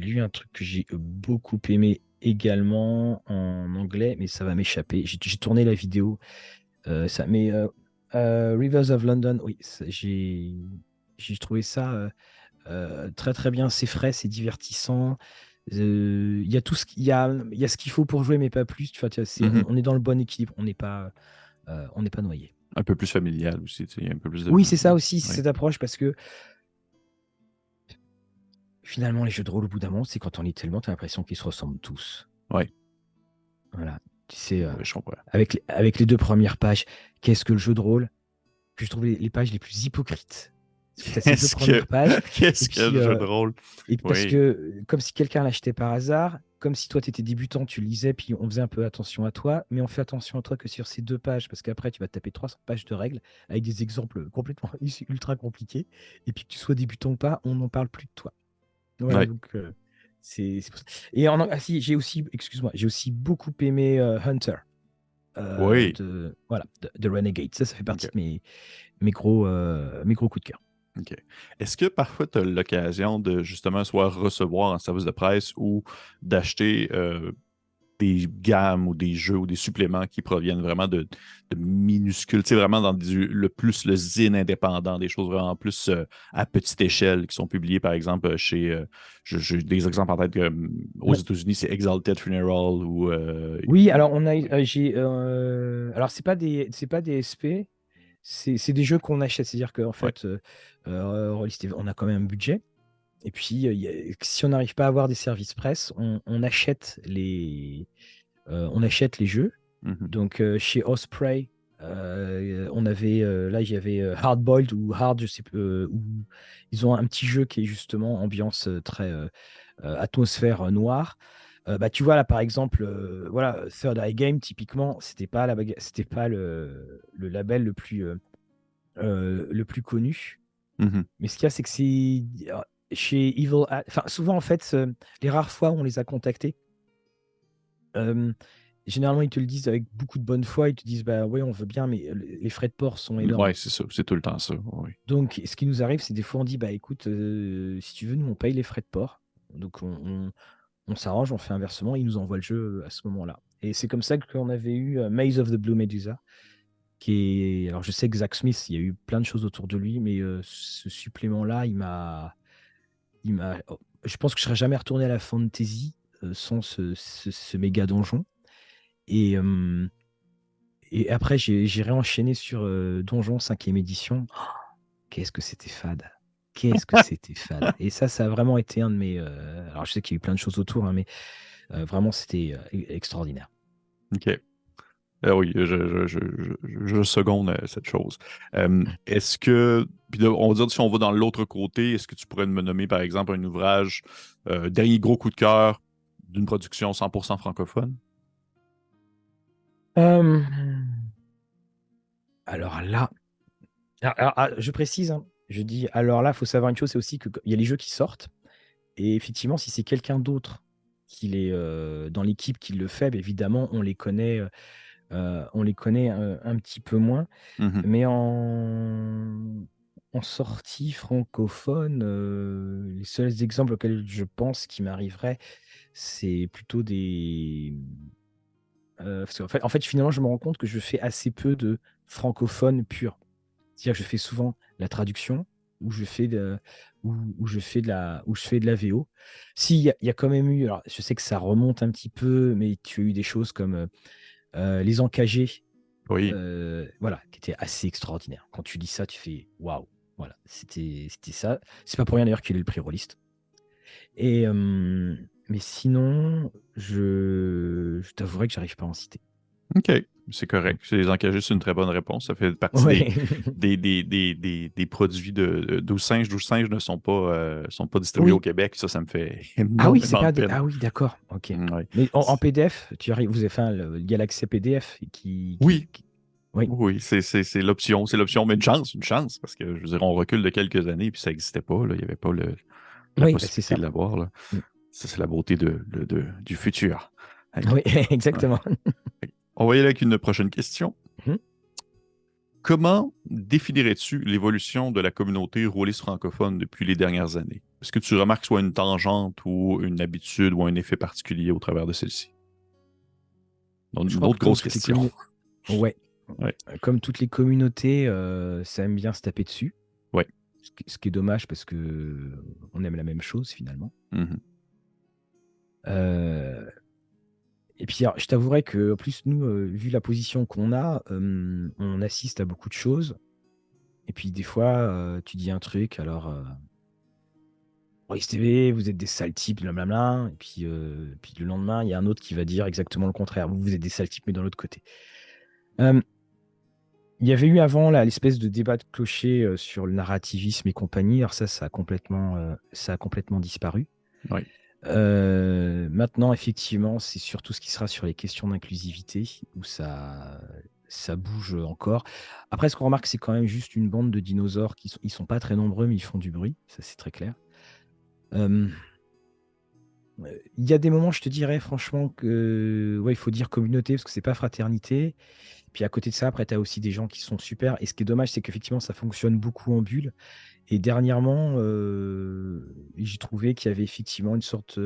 lu un truc que j'ai beaucoup aimé également en anglais, mais ça va m'échapper. J'ai tourné la vidéo. Mais Rivers of London, oui, j'ai trouvé ça très très bien. C'est frais, c'est divertissant. Il y a tout ce il y a ce qu'il faut pour jouer, mais pas plus. Tu vois, Mhm. on est dans le bon équilibre. On n'est pas noyé. Un peu plus familial aussi, tu sais, il y a un peu plus de... Oui, c'est ça aussi, c'est Oui. cette approche, parce que finalement, les jeux de rôle, au bout d'un moment, c'est quand on lit tellement, tu as l'impression qu'ils se ressemblent tous. Oui, Voilà. Tu sais, oui, je comprends. avec les deux premières pages, qu'est-ce que le jeu de rôle? Que je trouve les pages les plus hypocrites. Parce que tu as ces deux Qu'est-ce que premières pages, et qu'est-ce que puis, le jeu de rôle? parce que Oui, comme si quelqu'un l'achetait par hasard, comme si toi, tu étais débutant, tu lisais, puis on faisait un peu attention à toi, mais on fait attention à toi que sur ces deux pages, parce qu'après, tu vas te taper 300 pages de règles avec des exemples complètement ultra compliqués, et puis que tu sois débutant ou pas, on n'en parle plus de toi. Voilà, oui, donc c'est pour ça. Et ah si, excuse-moi, j'ai aussi beaucoup aimé Hunter oui. de Renegade. Ça fait partie OK. de mes gros coups de cœur. OK. Est-ce que parfois tu as l'occasion de justement soit recevoir un service de presse ou d'acheter des gammes ou des jeux ou des suppléments qui proviennent vraiment de minuscules, tu sais, vraiment dans le plus le zine indépendant, des choses vraiment plus à petite échelle qui sont publiées, par exemple, chez. J'ai des exemples en tête que, aux Non. États-Unis, c'est Exalted Funeral ou. Oui, alors alors c'est pas des SP, c'est des jeux qu'on achète. C'est-à-dire qu'en Ouais. fait, Rollist, on a quand même un budget. Et puis, si on n'arrive pas à avoir des services presse, on achète les jeux. Mhm. Donc, chez Osprey, là, il y avait Hard Boiled ou Hard, je sais pas, où ils ont un petit jeu qui est justement ambiance très atmosphère noire. Bah, tu vois, là, par exemple, voilà, Third Eye Game, typiquement, c'était pas le label le plus connu. Mhm. Mais ce qu'il y a, c'est que chez enfin, souvent, en fait, les rares fois où on les a contactés, euh, généralement, ils te le disent avec beaucoup de bonne foi. Ils te disent, bah oui, on veut bien, mais les frais de port sont énormes. Ouais, c'est ça. C'est tout le temps ça. Oui. Donc, ce qui nous arrive, c'est des fois, on dit, bah écoute, si tu veux, nous, on paye les frais de port. Donc, on s'arrange, on fait un versement, ils nous envoient le jeu à ce moment-là. Et c'est comme ça qu'on avait eu Maze of the Blue Medusa, qui est. Alors, je sais que Zach Smith, il y a eu plein de choses autour de lui, mais ce supplément-là, oh, je pense que je serais jamais retourné à la fantasy sans ce méga donjon. Et, et après, j'ai réenchaîné sur Donjon 5e édition. Oh, qu'est-ce que c'était fade! Qu'est-ce que c'était fade! Et ça a vraiment été un de mes. Alors, je sais qu'il y a eu plein de choses autour, hein, mais vraiment, c'était extraordinaire. OK. Oui, je seconde cette chose. Est-ce que, puis là, on va dire, si on va dans l'autre côté, est-ce que tu pourrais me nommer, par exemple, un ouvrage, dernier gros coup de cœur d'une production 100% francophone? Euh, alors là, je précise, hein, je dis alors là, il faut savoir une chose, c'est aussi qu'il y a les jeux qui sortent. Et effectivement, si c'est quelqu'un d'autre qui est dans l'équipe qui le fait, bah, évidemment, on les connaît un petit peu moins. Mhm. Mais en sortie francophone, les seuls exemples auxquels je pense qui m'arriveraient, c'est plutôt des. Parce qu'en fait, finalement, je me rends compte que je fais assez peu de francophone pur. C'est-à-dire que je fais souvent la traduction ou je fais ou je fais de la VO. Si, il y a quand même eu, alors je sais que ça remonte un petit peu, mais tu as eu des choses comme Les Encagés, Oui. voilà, qui étaient assez extraordinaires. Quand tu lis ça, tu fais waouh. Voilà, c'était ça. C'est pas pour rien d'ailleurs qu'il ait le prix Rollist. Et, mais sinon, je t'avouerai que j'arrive pas à en citer. OK. C'est correct. C'est les encager, c'est une très bonne réponse. Ça fait partie Ouais. des produits de 12 singes. 12 singes ne sont pas distribués au Oui. Québec. Ça me fait Ah oui, c'est énormément de pas peine. Ah oui, d'accord. Ok. Ouais. Mais en PDF, tu arrives, vous avez fait il y a l'accès PDF Oui, Oui. oui, c'est l'option. C'est l'option, mais une chance, parce que je veux dire, on recule de quelques années, puis ça n'existait pas. Là. Il n'y avait pas la Oui, bah c'est possibilité ça. de l'avoir. Là. Mm. Ça, c'est la beauté du futur. OK. Oui, exactement. On va y aller avec une prochaine question. Mhm. Comment définirais-tu l'évolution de la communauté rôliste francophone depuis les dernières années? Est-ce que tu remarques soit une tangente ou une habitude ou un effet particulier au travers de celle-ci? Donc, Je une crois que autre grosse question. Ouais. Ouais. Comme toutes les communautés, ça aime bien se taper dessus. Ouais. Ce qui est dommage parce que on aime la même chose finalement. Mhm. Euh, Et puis, alors, je t'avouerai que, en plus, nous, vu la position qu'on a, on assiste à beaucoup de choses. Et puis, des fois, tu dis un truc, alors, Boris TV, vous êtes des sales types, blablabla. Et puis le lendemain, il y a un autre qui va dire exactement le contraire. Vous êtes des sales types, mais dans l'autre côté. Euh, Il y avait eu avant là, l'espèce de débat de clocher sur le narrativisme et compagnie. Alors ça a complètement disparu. Ouais. Maintenant, effectivement, c'est surtout ce qui sera sur les questions d'inclusivité où ça bouge encore. Après, ce qu'on remarque, c'est quand même juste une bande de dinosaures ils sont pas très nombreux, mais ils font du bruit. Ça, c'est très clair. Euh, Il y a des moments, je te dirais franchement que ouais, il faut dire communauté parce que c'est pas fraternité. Puis à côté de ça, après, tu as aussi des gens qui sont super. Et ce qui est dommage, c'est qu'effectivement, ça fonctionne beaucoup en bulle. Et dernièrement, j'ai trouvé qu'il y avait effectivement une sorte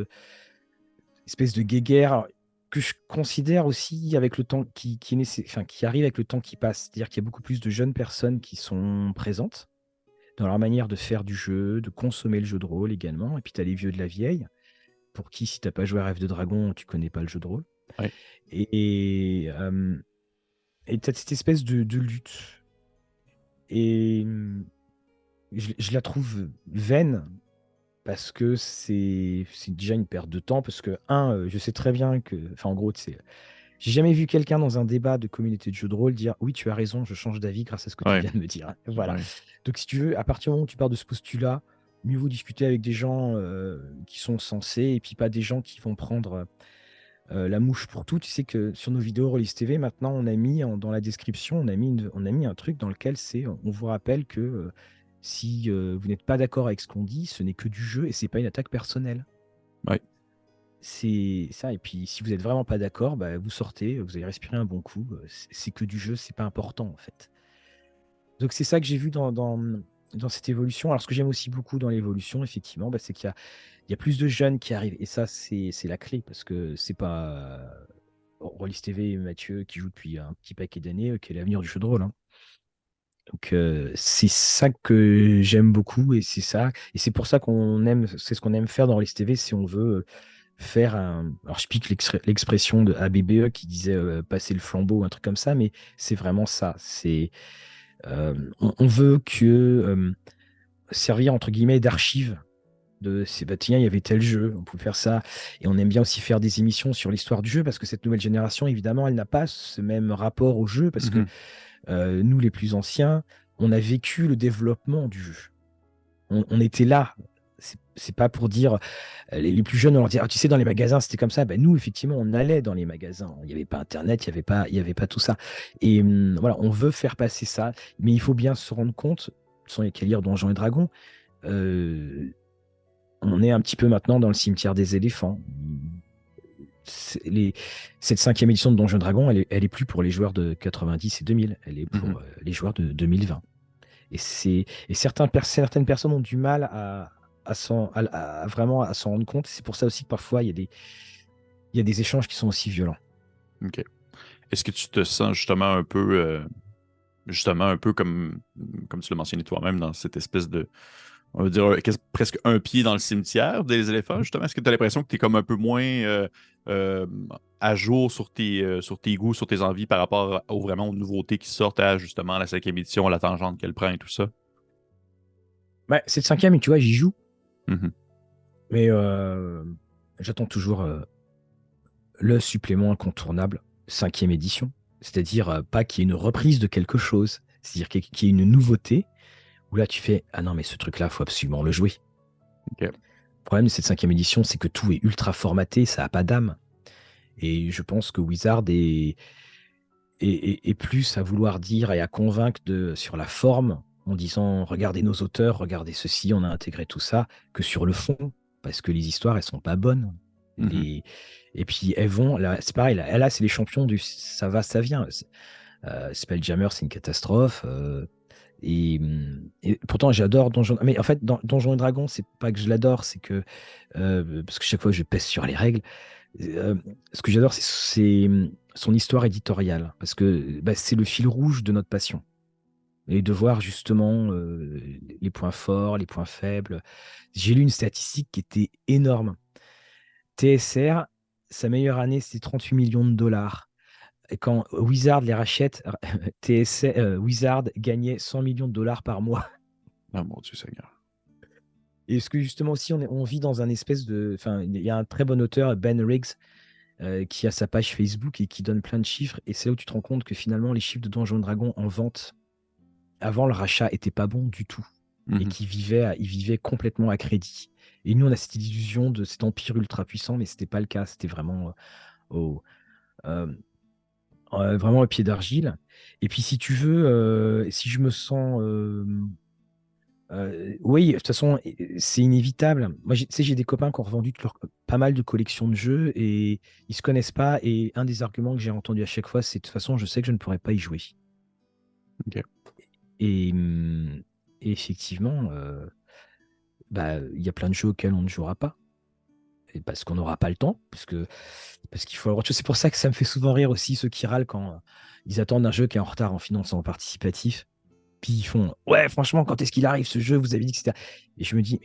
espèce de guéguerre que je considère aussi avec le temps qui arrive avec le temps qui passe. C'est-à-dire qu'il y a beaucoup plus de jeunes personnes qui sont présentes dans leur manière de faire du jeu, de consommer le jeu de rôle également. Et puis tu as les vieux de la vieille, pour qui, si tu n'as pas joué à Rêve de Dragon, tu connais pas le jeu de rôle. Ouais. Et tu as cette espèce de lutte. Et je la trouve vaine parce que c'est déjà une perte de temps. Parce que, je sais très bien que. Enfin, en gros, j'ai jamais vu quelqu'un dans un débat de communauté de jeux de rôle dire oui, tu as raison, je change d'avis grâce à ce que tu Ouais. viens de me dire. Voilà. Ouais. Donc, si tu veux, à partir du moment où tu pars de ce postulat, mieux vaut discuter avec des gens qui sont sensés et puis pas des gens qui vont prendre la mouche pour tout. Tu sais que sur nos vidéos Rollis TV, maintenant, on a mis dans la description, on a mis un truc dans lequel on vous rappelle que si vous n'êtes pas d'accord avec ce qu'on dit, ce n'est que du jeu et c'est pas une attaque personnelle. Ouais. C'est ça. Et puis, si vous êtes vraiment pas d'accord, bah, vous sortez, vous allez respirer un bon coup. C'est que du jeu, c'est pas important en fait. Donc, c'est ça que j'ai vu dans cette évolution. Alors, ce que j'aime aussi beaucoup dans l'évolution, effectivement, bah, c'est qu'il y a plus de jeunes qui arrivent. Et ça, c'est la clé parce que c'est pas Rollis TV et Mathieu qui jouent depuis un petit paquet d'années qui est l'avenir du jeu de rôle, hein. Donc, c'est ça que j'aime beaucoup et c'est ça. Et c'est pour ça c'est ce qu'on aime faire dans Rollis TV si on veut faire un. Alors, je pique l'expression de ABBE qui disait passer le flambeau ou un truc comme ça, mais c'est vraiment ça. On veut que servir entre guillemets d'archive bah, tiens, il y avait tel jeu, on pouvait faire ça. Et on aime bien aussi faire des émissions sur l'histoire du jeu parce que cette nouvelle génération, évidemment, elle n'a pas ce même rapport au jeu parce que Mhm. nous, les plus anciens, on a vécu le développement du jeu. On était là. C'est pas pour dire les plus jeunes, on leur dit, ah, tu sais, dans les magasins, c'était comme ça. Ben, nous, effectivement, on allait dans les magasins. Il n'y avait pas Internet, il y avait pas tout ça. Et voilà, on veut faire passer ça, mais il faut bien se rendre compte, sans qu'à lire Donjons et Dragons, euh, on est un petit peu maintenant dans le cimetière des éléphants. Cette cinquième édition de Donjons et Dragons, elle est plus pour les joueurs de 90 et 2000, elle est Mhm. pour les joueurs de 2020. Et certaines personnes ont du mal vraiment à s'en rendre compte. C'est pour ça aussi que parfois il y a des échanges qui sont aussi violents. OK. Est-ce que tu te sens justement un peu comme tu l'as mentionné toi-même, dans cette espèce de, on va dire, presque un pied dans le cimetière des éléphants, justement? Est-ce que tu as l'impression que tu es comme un peu moins euh, à jour sur tes goûts, sur tes envies par rapport vraiment aux nouveautés qui sortent à justement la cinquième édition, la tangente qu'elle prend et tout ça? Ouais, cette cinquième, tu vois, j'y joue, Mhm. mais j'attends toujours le supplément incontournable, cinquième édition. C'est-à-dire pas qu'il y ait une reprise de quelque chose, c'est-à-dire qu'il y ait une nouveauté, où là tu fais, ah non mais ce truc-là, faut absolument le jouer. OK. Le problème de cette cinquième édition, c'est que tout est ultra formaté, ça n'a pas d'âme. Et je pense que Wizard est plus à vouloir dire et à convaincre sur la forme, en disant regardez nos auteurs, regardez ceci, on a intégré tout ça, que sur le fond, parce que les histoires, elles sont pas bonnes. Mhm. Et puis elles vont, là, c'est pareil, là c'est les champions du ça va, ça vient. Spelljammer, c'est une catastrophe. Et pourtant, j'adore Donjon. Mais en fait, dans Donjons et Dragons, c'est pas que je l'adore, c'est que parce que chaque fois, je pèse sur les règles. Euh, Ce que j'adore, c'est son histoire éditoriale, parce que bah, c'est le fil rouge de notre passion. Et de voir justement les points forts, les points faibles. J'ai lu une statistique qui était énorme. TSR, sa meilleure année, c'était 38 millions de dollars. Et quand Wizard les rachète, Wizard gagnait 100 millions de dollars par mois. Ah, mon Dieu Seigneur. Et ce que justement aussi, on vit dans un espèce de... Enfin, il y a un très bon auteur, Ben Riggs, qui a sa page Facebook et qui donne plein de chiffres. Et c'est là où tu te rends compte que finalement, les chiffres de Donjons et Dragons en vente, avant le rachat, étaient pas bons du tout. Et Mhm. qu'ils ils vivaient complètement à crédit. Et nous, on a cette illusion de cet empire ultra puissant, mais c'était pas le cas. C'était vraiment au, euh, vraiment au pied d'argile. Et puis, si tu veux, si je me sens oui, de toute façon, c'est inévitable. Moi, tu sais, j'ai des copains qui ont revendu pas mal de collections de jeux et ils se connaissent pas. Et un des arguments que j'ai entendu à chaque fois, c'est de toute façon, je sais que je ne pourrais pas y jouer. OK. Et, et effectivement, bah, il y a plein de jeux auxquels on ne jouera pas. Et parce qu'on n'aura pas le temps, parce qu'il faut avoir autre chose. C'est pour ça que ça me fait souvent rire aussi ceux qui râlent quand ils attendent un jeu qui est en retard en financement participatif. Puis ils font ouais, franchement, quand est-ce qu'il arrive ce jeu? Vous avez dit que c'était. Et je me dis,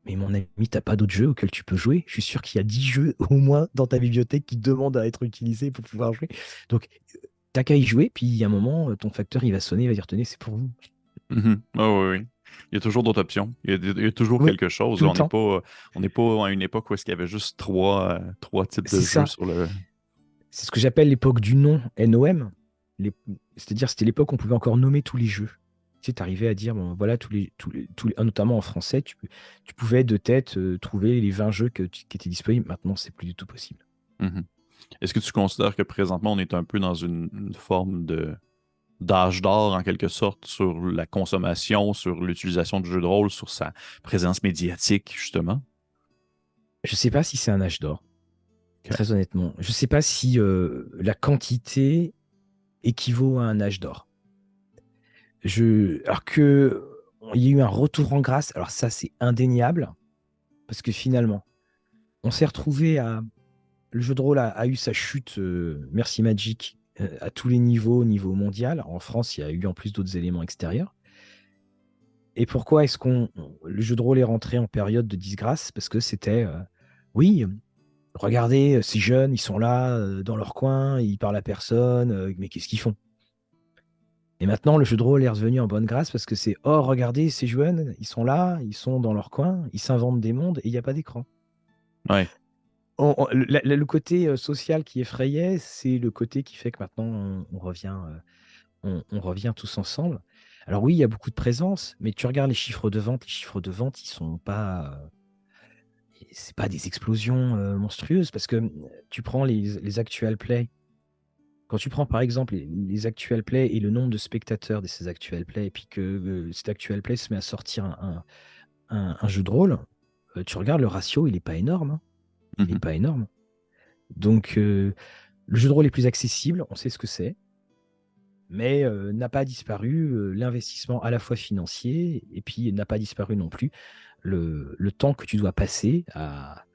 mais mon ami, t'as pas d'autres jeux auxquels tu peux jouer? Je suis sûr qu'il y a 10 jeux au moins dans ta bibliothèque qui demandent à être utilisés pour pouvoir jouer. Donc, t'as qu'à y jouer, puis il y a un moment, ton facteur, il va sonner, il va dire, tenez, c'est pour vous. Mhm. Ah oui, oui. Il y a toujours d'autres options. Il y a toujours Oui, quelque chose. tout Là. le temps. On n'est pas à une époque où est-ce qu'il y avait juste trois types de C'est jeux ça. sur le. C'est ce que j'appelle l'époque du nom, NOM. Les- C'est-à-dire, c'était l'époque où on pouvait encore nommer tous les jeux. Tu sais, t'arrivais à dire, bon, voilà, notamment en français, tu pouvais de tête trouver les 20 jeux qui étaient disponibles. Maintenant, c'est plus du tout possible. Mhm. Est-ce que tu considères que présentement, on est un peu dans une forme de d'âge d'or, en quelque sorte, sur la consommation, sur l'utilisation du jeu de rôle, sur sa présence médiatique, justement? Je sais pas si c'est un âge d'or. OK. Très honnêtement, je ne sais pas si la quantité équivaut à un âge d'or. Alors que il y a eu un retour en grâce, alors ça c'est indéniable, parce que finalement, on s'est retrouvé à le jeu de rôle a eu sa chute, merci Magic, à tous les niveaux, au niveau mondial. En France, il y a eu en plus d'autres éléments extérieurs. Et pourquoi est-ce qu'on le jeu de rôle est rentré en période de disgrâce? Parce que c'était oui, regardez, ces jeunes, ils sont là, dans leur coin, ils parlent à personne, mais qu'est-ce qu'ils font? Et maintenant, le jeu de rôle est revenu en bonne grâce parce que c'est, oh, regardez, ces jeunes, ils sont là, ils sont dans leur coin, ils s'inventent des mondes et il n'y a pas d'écran. Ouais. Le côté social qui effrayait, c'est le côté qui fait que maintenant, on revient, on revient tous ensemble. Alors oui, il y a beaucoup de présence, mais tu regardes les chiffres de vente, ils sont pas, c'est pas des explosions monstrueuses parce que tu prends les actual play. Quand tu prends par exemple les actual play et le nombre de spectateurs de ces actual play, et puis que cet actual play se met à sortir un jeu de rôle, tu regardes le ratio, il n'est pas énorme, hein. Il n'est Mhm. pas énorme. Donc le jeu de rôle est plus accessible, on sait ce que c'est, mais n'a pas disparu l'investissement à la fois financier, et puis n'a pas disparu non plus le temps que tu dois passer à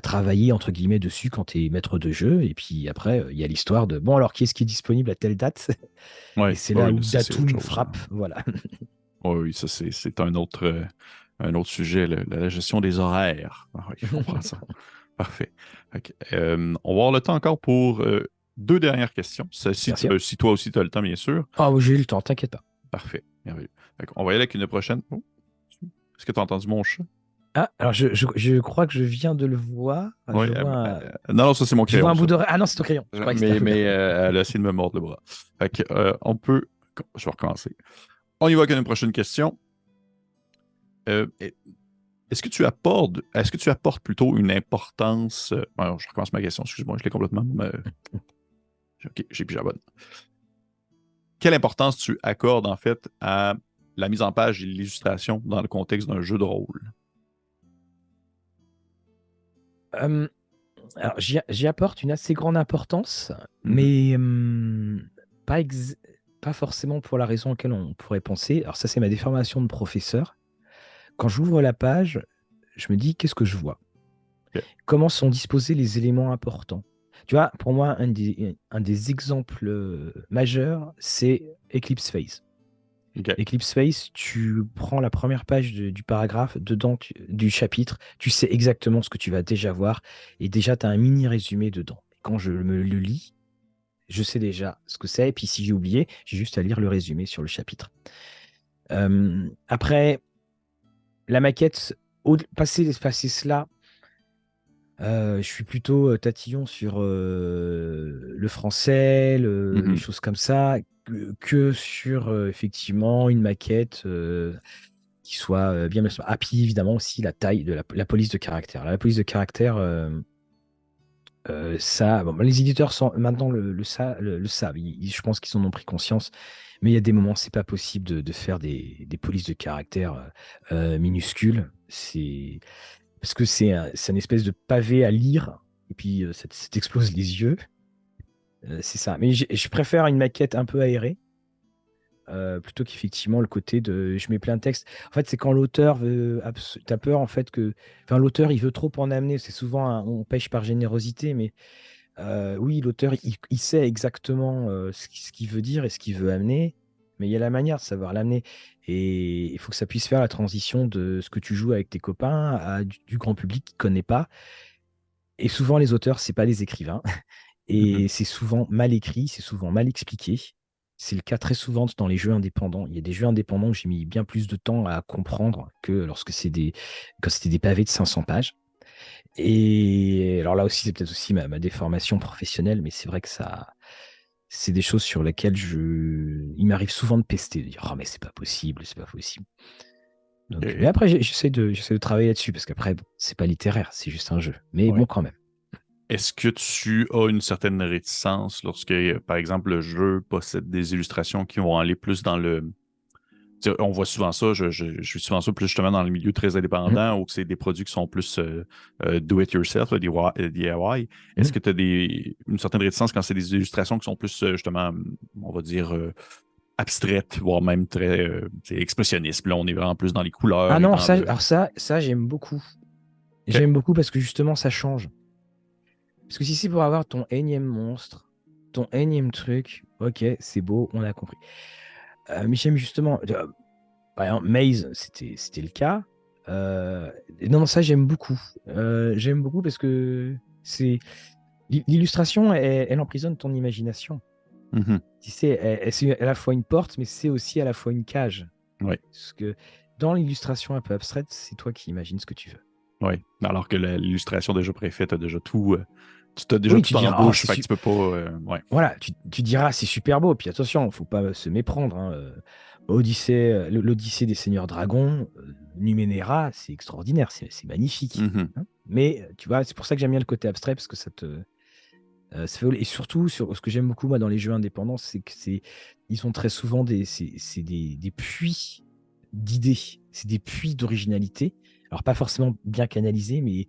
travailler entre guillemets dessus quand tu es maître de jeu. Et puis après, il y a l'histoire de bon, alors qui est-ce qui est disponible à telle date? Et Ouais. c'est Ouais, là oui, où là, ça, c'est autre Datum chose. frappe. Voilà. Ouais, oui, ça, c'est un autre sujet, la gestion des horaires. Ah oui, je comprends ça. Parfait. Ok. On va avoir le temps encore pour deux dernières questions. Bien sûr. Si toi aussi tu as le temps, bien sûr. Ah, oui, j'ai eu le temps, t'inquiète pas. Parfait. Merveilleux. On va y aller avec une prochaine. Oh, est-ce que tu as entendu mon chat? Ah, alors je crois que je viens de le voir. Oui, non, non, ça c'est mon Je vois crayon, un bout ça. de... Ah non, c'est ton crayon. Je croyais que c'était un Mais ruban. elle a essayé de me mordre le bras. Fait que, on peut. Je vais recommencer. On y va avec une prochaine question. Euh, est-ce que tu apportes plutôt une importance. Alors, je recommence ma question, excuse-moi, je l'ai complètement. Ok, j'ai plus la bonne. Quelle importance tu accordes en fait à la mise en page et l'illustration dans le contexte d'un jeu de rôle? Euh, alors, j'y apporte une assez grande importance, Mhm, mais pas, pas forcément pour la raison à laquelle on pourrait penser. Alors ça, c'est ma déformation de professeur. Quand j'ouvre la page, je me dis, qu'est-ce que je vois? ok, Comment sont disposés les éléments importants? Tu vois, pour moi, un des exemples majeurs, c'est Eclipse Phase. ok. Eclipse Phase, tu prends la première page du paragraphe, dedans du chapitre, tu sais exactement ce que tu vas déjà voir, et déjà, tu as un mini résumé dedans. Et quand je me le lis, je sais déjà ce que c'est, et puis si j'ai oublié, j'ai juste à lire le résumé sur le chapitre. Après, la maquette, passer cela, je suis plutôt tatillon sur le français, les Mhm, choses comme ça, que sur effectivement une maquette qui soit bien. Ah, puis évidemment aussi la taille de la police de caractère. La police de caractère, ça, bon, les éditeurs sont, maintenant le savent. Je pense qu'ils en ont pris conscience. Mais il y a des moments, c'est pas possible de faire des polices de caractère minuscules. Parce que c'est une espèce de pavé à lire, et puis ça t'explose les yeux. C'est ça. Mais je préfère une maquette un peu aérée, plutôt qu'effectivement le côté de je mets plein de textes. En fait, c'est quand l'auteur veut. T'as peur, en fait, que. Enfin, l'auteur, il veut trop en amener. C'est souvent, on pêche par générosité, mais oui, l'auteur, il sait exactement ce qu'il veut dire et ce qu'il veut amener, mais il y a la manière de savoir l'amener. Et il faut que ça puisse faire la transition de ce que tu joues avec tes copains à du grand public qui ne connaît pas. Et souvent, les auteurs, c'est pas des écrivains. mhm. Et c'est souvent mal écrit, c'est souvent mal expliqué. C'est le cas très souvent dans les jeux indépendants. Il y a des jeux indépendants que j'ai mis bien plus de temps à comprendre que lorsque quand c'était des pavés de 500 pages. Et alors là aussi, c'est peut-être aussi ma déformation professionnelle, mais c'est vrai que ça, c'est des choses sur lesquelles il m'arrive souvent de pester, de dire, oh, mais c'est pas possible, c'est pas possible. Donc, mais Ok. après, j'essaie de travailler là-dessus, parce qu'après, bon, c'est pas littéraire, c'est juste un jeu. Mais bon, Ouais. quand même. Est-ce que tu as une certaine réticence lorsque, par exemple, le jeu possède des illustrations qui vont aller plus dans le. Tu sais, on voit souvent ça, je suis souvent ça plus justement dans le milieu très Mhm, indépendant où c'est des produits qui sont plus do it yourself, là, DIY. Est-ce mhm. que tu as une certaine réticence quand c'est des illustrations qui sont plus justement, on va dire, abstraites, voire même très tu sais, expressionnistes? Puis là, on est vraiment plus dans les Ah couleurs et non, dans le. ça, j'aime beaucoup. OK. J'aime beaucoup parce que justement, ça change. Parce que si c'est pour avoir ton énième monstre, ton énième truc, ok, c'est beau, on a compris. Mais j'aime justement, par exemple, Maze, c'était le cas. Non, non, ça, j'aime beaucoup. J'aime beaucoup parce que c'est l'illustration, elle emprisonne ton imagination. Mhm. Tu sais, c'est à la fois une porte, mais c'est aussi à la fois une cage. Oui, Parce que dans l'illustration un peu abstraite, c'est toi qui imagines ce que tu veux. oui. Alors que l'illustration déjà préfaite a déjà tout. Tu t'as déjà Oui, tu tout en diras, oh, bouche, fait que tu peux pas. Ouais. voilà, tu diras, c'est super beau. Puis attention, faut pas se méprendre, hein. Odyssée, l'Odyssée des Seigneurs Dragons, Numenera, c'est extraordinaire, c'est magnifique, Mhm. hein. Mais tu vois, c'est pour ça que j'aime bien le côté abstrait, parce que ça fait. Et surtout, ce que j'aime beaucoup, moi, dans les jeux indépendants, c'est que ils sont très souvent c'est des puits d'idées, c'est des puits d'originalité. Alors, pas forcément bien canalisés, mais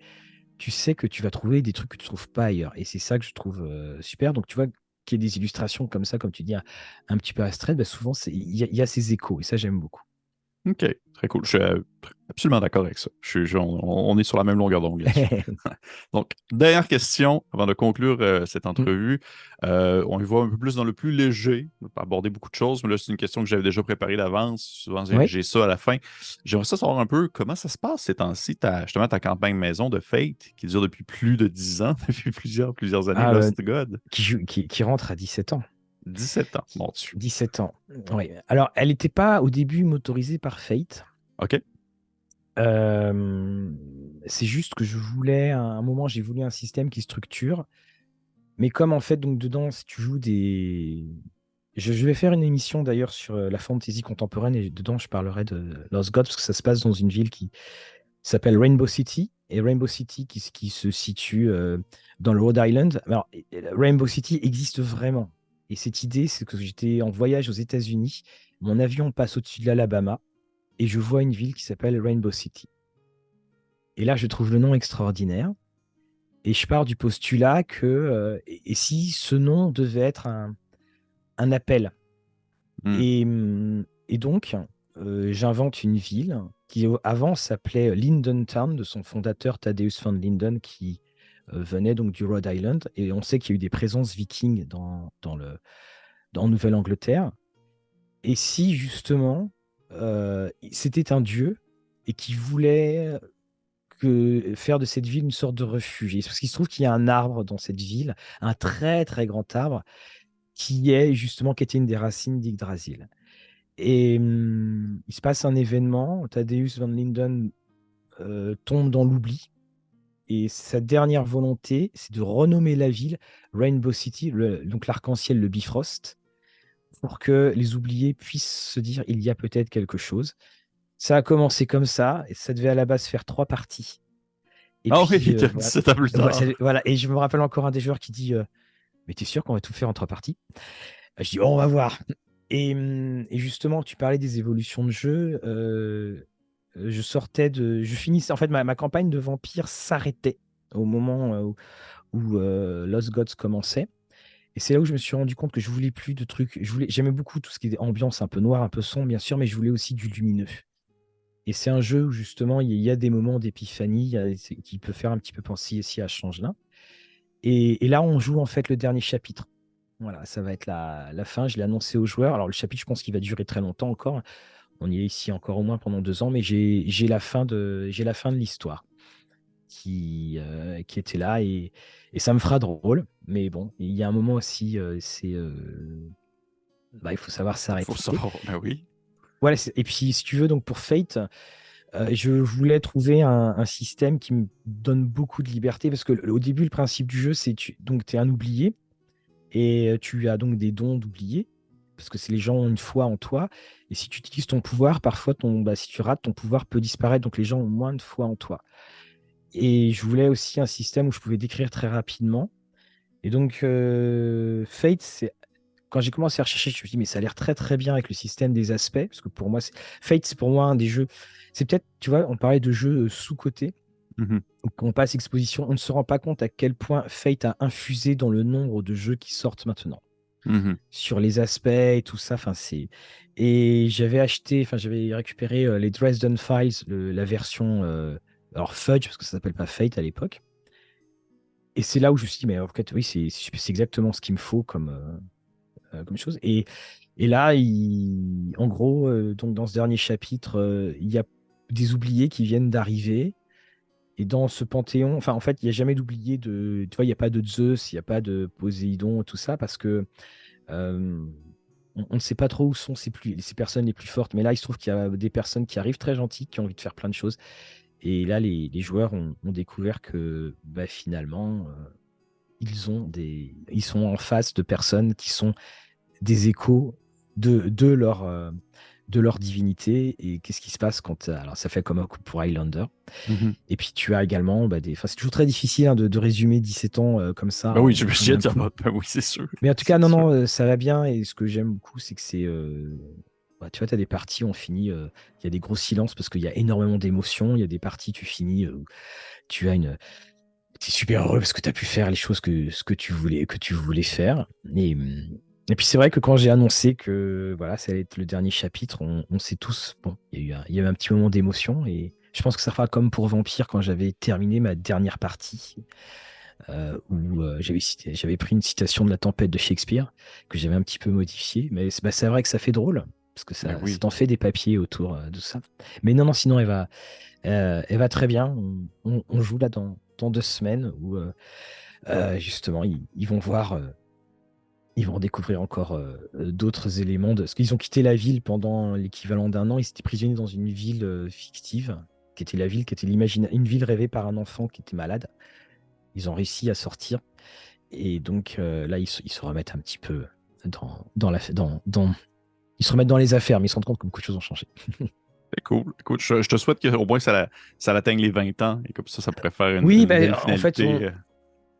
tu sais que tu vas trouver des trucs que tu trouves pas ailleurs. Et c'est ça que je trouve super. Donc, tu vois, qu'il y ait des illustrations comme ça, comme tu dis, un petit peu abstraites, bah, souvent, il y a ces échos. Et ça, j'aime beaucoup. OK, très cool. Je suis absolument d'accord avec ça. On est sur la même longueur d'onde là-dessus. Donc, dernière question avant de conclure cette entrevue. On y va un peu plus dans le plus léger. On va pas aborder beaucoup de choses, mais là, c'est une question que j'avais déjà préparée d'avance. Souvent, Oui. j'ai ça à la fin. J'aimerais ça savoir un peu comment ça se passe ces temps-ci, justement ta campagne maison de Fate qui dure depuis plus de 10 ans, depuis plusieurs années, Ah, Lost God. qui rentre à 17 ans. 17 ans, mon Dieu. 17 ans. Oui. Alors, elle n'était pas au début motorisée par Fate. OK. Euh, c'est juste que je voulais, à un moment, j'ai voulu un système qui structure. Mais comme en fait, donc dedans, si tu joues des. Je vais faire une émission d'ailleurs sur la fantasy contemporaine et dedans, je parlerai de Lost Gods parce que ça se passe dans une ville qui s'appelle Rainbow City. Et Rainbow City qui se situe dans le Rhode Island. Alors, Rainbow City existe vraiment. Et cette idée, c'est que j'étais en voyage aux États-Unis. Mon avion passe au-dessus de l'Alabama et je vois une ville qui s'appelle Rainbow City. Et là, je trouve le nom extraordinaire. Et je pars du postulat que, et si ce nom devait être un appel. Hmm. Et donc, j'invente une ville qui avant s'appelait Lindentown, de son fondateur Thaddeus van Linden, qui venait donc du Rhode Island. Et on sait qu'il y a eu des présences vikings dans Nouvelle-Angleterre. Et si justement, c'était un dieu et qui voulait faire de cette ville une sorte de refuge. Parce qu'il se trouve qu'il y a un arbre dans cette ville, un très très grand arbre, qui était une des racines d'Yggdrasil. Et il se passe un événement, Thaddeus van Linden tombe dans l'oubli, et sa dernière volonté, c'est de renommer la ville Rainbow City, donc l'arc-en-ciel, le Bifrost, pour que les oubliés puissent se dire il y a peut-être quelque chose. Ça a commencé comme ça, et ça devait à la base faire 3 parties. Et Ah oui, puis, t'as dit voilà. ça plus tard. Voilà. Et je me rappelle encore un des joueurs qui dit mais t'es sûr qu'on va tout faire en 3 parties? Je dis, oh, on va voir. Et justement, tu parlais des évolutions de jeu. Je finissais. En fait, ma campagne de vampire s'arrêtait au moment où Lost Gods commençait. Et c'est là où je me suis rendu compte que je voulais plus de trucs. J'aimais beaucoup tout ce qui est ambiance un peu noire, un peu sombre, bien sûr, mais je voulais aussi du lumineux. Et c'est un jeu où justement il y a des moments d'épiphanie qui peut faire un petit peu penser ici à Changelin. Et là, on joue en fait le dernier chapitre. Voilà, ça va être la fin. Je l'ai annoncé aux joueurs. Alors, le chapitre, je pense qu'il va durer très longtemps encore. On y est ici encore au moins pendant 2 ans, mais j'ai la fin de l'histoire qui était là et ça me fera drôle. Mais bon, il y a un moment aussi, il faut savoir Faut s'arrêter. savoir. Ben oui. Voilà, et puis, si tu veux, donc pour Fate, je voulais trouver un système qui me donne beaucoup de liberté parce que au début, le principe du jeu, c'est donc tu es un oublié. Et tu as donc des dons d'oublier, parce que c'est les gens ont une foi en toi. Et si tu utilises ton pouvoir, parfois, si tu rates, ton pouvoir peut disparaître. Donc les gens ont moins de foi en toi. Et je voulais aussi un système où je pouvais décrire très rapidement. Et donc, Fate, quand j'ai commencé à rechercher, je me suis dit, mais ça a l'air très très bien avec le système des aspects. Parce que pour moi, Fate, c'est pour moi un des jeux. C'est peut-être, tu vois, on parlait de jeux sous-cotés. Mhm. Quand on passe exposition, on ne se rend pas compte à quel point Fate a infusé dans le nombre de jeux qui sortent maintenant Mhm. sur les aspects et tout ça. Et j'avais récupéré les Dresden Files, la version alors Fudge parce que ça s'appelle pas Fate à l'époque. Et c'est là où je me suis dit mais en fait oui c'est exactement ce qu'il me faut comme chose. Et là en gros donc dans ce dernier chapitre il y a des oubliés qui viennent d'arriver. Et dans ce panthéon, enfin, en fait, il n'y a jamais d'oubliés tu vois, il n'y a pas de Zeus, il n'y a pas de Poséidon, tout ça, parce que euh, on ne sait pas trop où sont ces personnes les plus fortes, mais là, il se trouve qu'il y a des personnes qui arrivent très gentilles, qui ont envie de faire plein de choses. Et là, les joueurs ont découvert que finalement, ils sont en face de personnes qui sont des échos de leur divinité. Et qu'est-ce qui se passe quand. Alors, ça fait comme un coup pour Highlander. Mhm. Et puis, tu as également des. Enfin, c'est toujours très difficile hein, de résumer 17 ans comme ça Ben oui, en j'imagine, un coup. ben oui, c'est sûr. Mais en tout cas, C'est non, sûr. non, ça va bien. Et ce que j'aime beaucoup, c'est que tu vois, tu as des parties, on finit, il y a des gros silences parce qu'il y a énormément d'émotions. Il y a des parties, tu finis, où tu as tu es super heureux parce que tu as pu faire les choses ce que tu voulais faire. Et puis, c'est vrai que quand j'ai annoncé que voilà, ça allait être le dernier chapitre, on sait tous, bon, il y a eu un petit moment d'émotion. Et je pense que ça fera comme pour Vampire quand j'avais terminé ma dernière partie où j'avais pris une citation de La Tempête de Shakespeare que j'avais un petit peu modifiée. Mais c'est vrai que ça fait drôle parce que Ben ça oui. t'en fait des papiers autour de ça. Mais non, non, sinon elle va très bien. On joue là dans 2 semaines où justement ils vont voir. Ils vont découvrir encore d'autres éléments parce qu'ils ont quitté la ville pendant l'équivalent d'1 an. Ils étaient prisonniers dans une ville fictive. qui était la ville, qui était une ville rêvée par un enfant qui était malade. Ils ont réussi à sortir. Et donc là, ils se remettent un petit peu ils se remettent dans les affaires, mais ils se rendent compte que beaucoup de choses ont changé. C'est cool. Écoute, je te souhaite qu'au moins ça atteigne les 20 ans et comme ça pourrait faire Oui, une belle ben, en fait, finalité.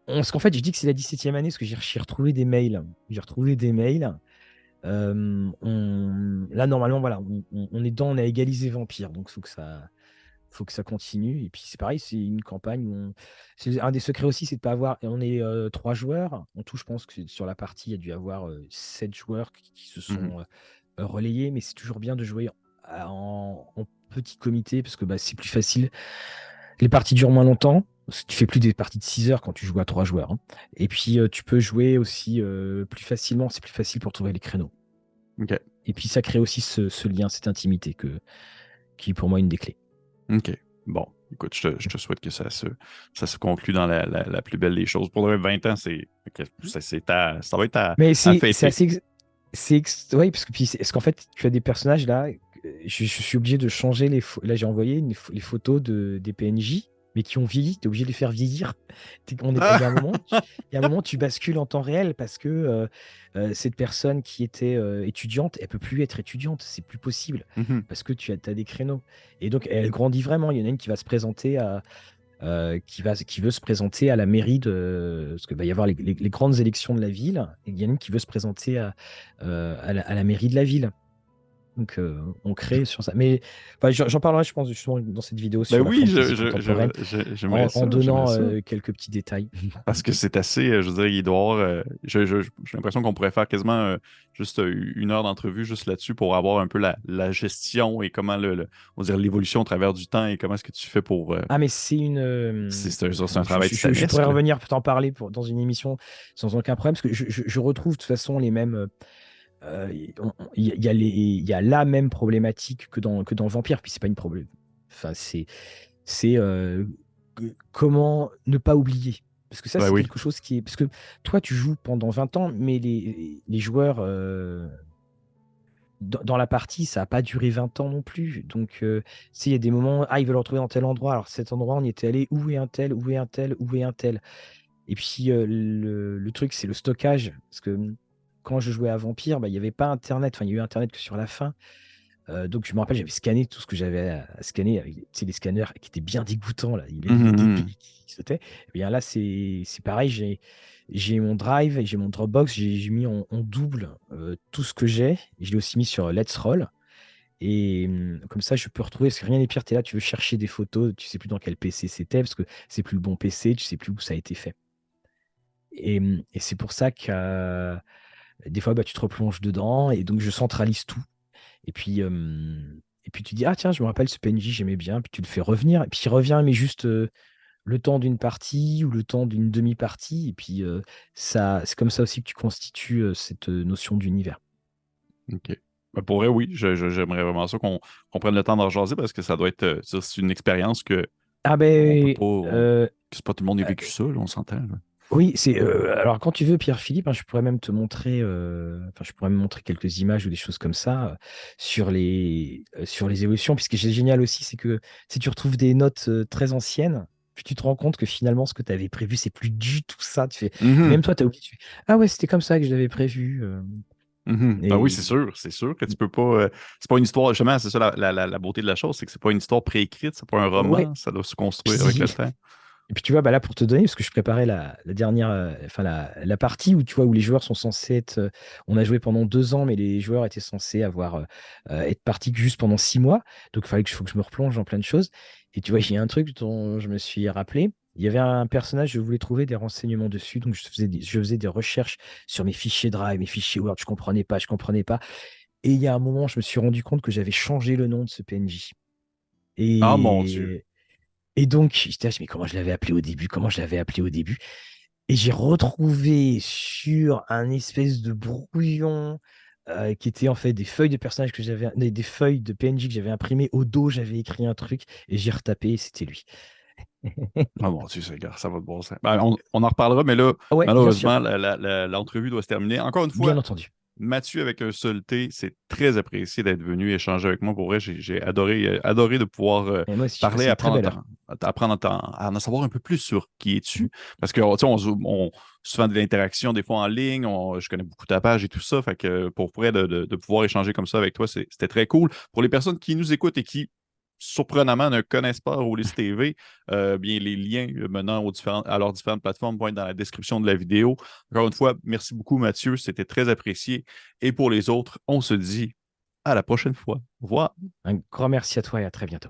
parce qu'en fait, je dis que c'est la 17e année, parce que j'ai retrouvé des mails. J'ai retrouvé des mails. Là, normalement, voilà, on est dedans, on a égalisé Vampire, donc faut que ça continue. Et puis c'est pareil, c'est une campagne où c'est un des secrets aussi, c'est de pas avoir. On est 3 joueurs. En tout, je pense que sur la partie, il y a dû avoir 7 joueurs qui se Mhm. sont relayés, mais c'est toujours bien de jouer en petit comité parce que bah, c'est plus facile. Les parties durent moins longtemps. Parce que tu fais plus des parties de 6 heures quand tu joues à 3 joueurs, hein. Et puis tu peux jouer aussi plus facilement. C'est plus facile pour trouver les créneaux. OK. Et puis ça crée aussi ce lien, cette intimité qui est pour moi une des clés. OK. Bon, écoute, je te souhaite que ça se conclue dans la plus belle des choses. Pour le 20 ans, ça va être Mais à c'est fêter. assez. Oui, parce que parce qu'en fait, tu as des personnages là. Je suis obligé de changer là, j'ai envoyé les photos des PNJ, mais qui ont vieilli. Tu es obligé de les faire vieillir. Il y a un moment, il y a un moment, tu bascules en temps réel parce que cette personne qui était étudiante, elle peut plus être étudiante. C'est plus possible Mhm. parce que tu as des créneaux. Et donc, elle grandit vraiment. Il y en a une qui va se présenter qui veut se présenter à la mairie parce qu'il va y avoir les grandes élections de la ville, et il y en a une qui veut se présenter à la mairie de la ville. Donc, on crée sur ça. Mais enfin, j'en parlerai, je pense, justement, dans cette vidéo Ben sur la oui, fantasy contemporaine, j'aimerais en ça, j'aimerais donnant ça. quelques petits détails. Parce que c'est assez, je veux dire, il doit y avoir, j'ai l'impression qu'on pourrait faire quasiment juste 1 heure d'entrevue juste là-dessus pour avoir un peu la gestion et comment on va dire l'évolution au travers du temps et comment est-ce que tu fais pour. Ah, mais c'est une. C'est un travail Je pourrais titanesque, là. revenir t'en parler dans une émission sans aucun problème, parce que je retrouve de toute façon les mêmes. Il y a la même problématique que dans Vampire, puis c'est pas une problème. Enfin, c'est comment ne pas oublier. Parce que ça, Ben c'est oui. quelque chose qui est. Parce que toi, tu joues pendant 20 ans, mais les joueurs dans la partie, ça n'a pas duré 20 ans non plus. Donc, il y a des moments, ah, ils veulent le retrouver dans tel endroit. Alors, cet endroit, on y était allé, où est un tel, où est un tel, où est un tel. Et puis, le truc, c'est le stockage. Parce que quand je jouais à Vampire, bah, il n'y avait pas Internet. Enfin, il y a eu Internet que sur la fin. Donc, je me rappelle, j'avais scanné tout ce que j'avais à scanner avec les scanners qui étaient bien dégoûtants, là. Les débits Mhm. qui sautaient. Et bien là, c'est pareil. J'ai mon Drive et j'ai mon Dropbox. J'ai mis en double tout ce que j'ai. Et je l'ai aussi mis sur Let's Roll. Et comme ça, je peux retrouver, parce que rien n'est pire, tu es là, tu veux chercher des photos, tu sais plus dans quel PC c'était, parce que c'est plus le bon PC, tu sais plus où ça a été fait. Et c'est pour ça que des fois, bah, tu te replonges dedans, et donc je centralise tout. Et puis tu dis, ah tiens, je me rappelle ce PNJ, j'aimais bien, puis tu le fais revenir, et puis il revient, mais juste le temps d'une partie ou le temps d'une demi-partie, et puis c'est comme ça aussi que tu constitues cette notion d'univers. OK. Ben, pour vrai, oui, j'aimerais vraiment ça qu'on prenne le temps d'en jaser parce que ça doit être, c'est une expérience que Ah on peut ben, pas, que c'est pas tout le monde qui a vécu ça, là, on s'entend, là. oui, alors quand tu veux, Pierre-Philippe, hein, je pourrais même te montrer, enfin, je pourrais me montrer quelques images ou des choses comme ça sur les évolutions. Puis ce qui est génial aussi, c'est que si tu retrouves des notes très anciennes, puis tu te rends compte que finalement, ce que tu avais prévu, c'est plus du tout ça. Puis même Mhm. toi, tu as oublié. Ah ouais, c'était comme ça que je l'avais prévu. Mhm. Ben oui, Et c'est sûr que tu peux pas. C'est pas une histoire, justement, c'est ça la beauté de la chose, c'est que c'est pas une histoire préécrite, c'est pas un ouais. roman, ça doit se construire avec le Puis temps. Et puis tu vois, bah là pour te donner, parce que je préparais la dernière, enfin la partie où tu vois où les joueurs sont censés être, on a joué pendant 2 ans, mais les joueurs étaient censés avoir être partis que juste pendant 6 mois. Donc faut que je me replonge dans plein de choses. Et tu vois, il y a un truc dont je me suis rappelé. Il y avait un personnage, je voulais trouver des renseignements dessus, donc je faisais des recherches sur mes fichiers Drive, mes fichiers Word, je comprenais pas. Et il y a un moment, je me suis rendu compte que j'avais changé le nom de ce PNJ. Ah mon Dieu. Et et donc, j'étais là, mais comment je l'avais appelé au début? Comment je l'avais appelé au début? Et j'ai retrouvé sur un espèce de brouillon qui était en fait des feuilles de personnages que j'avais, des feuilles de PNJ que j'avais imprimées au dos, j'avais écrit un truc et j'ai retapé et c'était lui. Ah mon Dieu, ça va de bon sens. Ben, on en reparlera, mais là, Ouais, bien sûr, malheureusement, l'entrevue doit se terminer. Encore une bien fois, entendu. Mathieu avec un seul T, c'est très apprécié d'être venu échanger avec moi. Pour vrai, j'ai adoré de pouvoir Et moi aussi, j'ai parler, passé une très belle heure. à en savoir un peu plus sur qui es-tu. Parce que, tu sais, on souvent de l'interaction des fois en ligne, je connais beaucoup ta page et tout ça. Fait que pour vrai, de pouvoir échanger comme ça avec toi, c'était très cool. Pour les personnes qui nous écoutent et qui surprenamment ne connaissent pas Rollis TV, bien les liens menant à leurs différentes plateformes vont être dans la description de la vidéo. Encore une fois, merci beaucoup Mathieu, c'était très apprécié. Et pour les autres, on se dit à la prochaine fois. Au revoir. Un grand merci à toi et à très bientôt.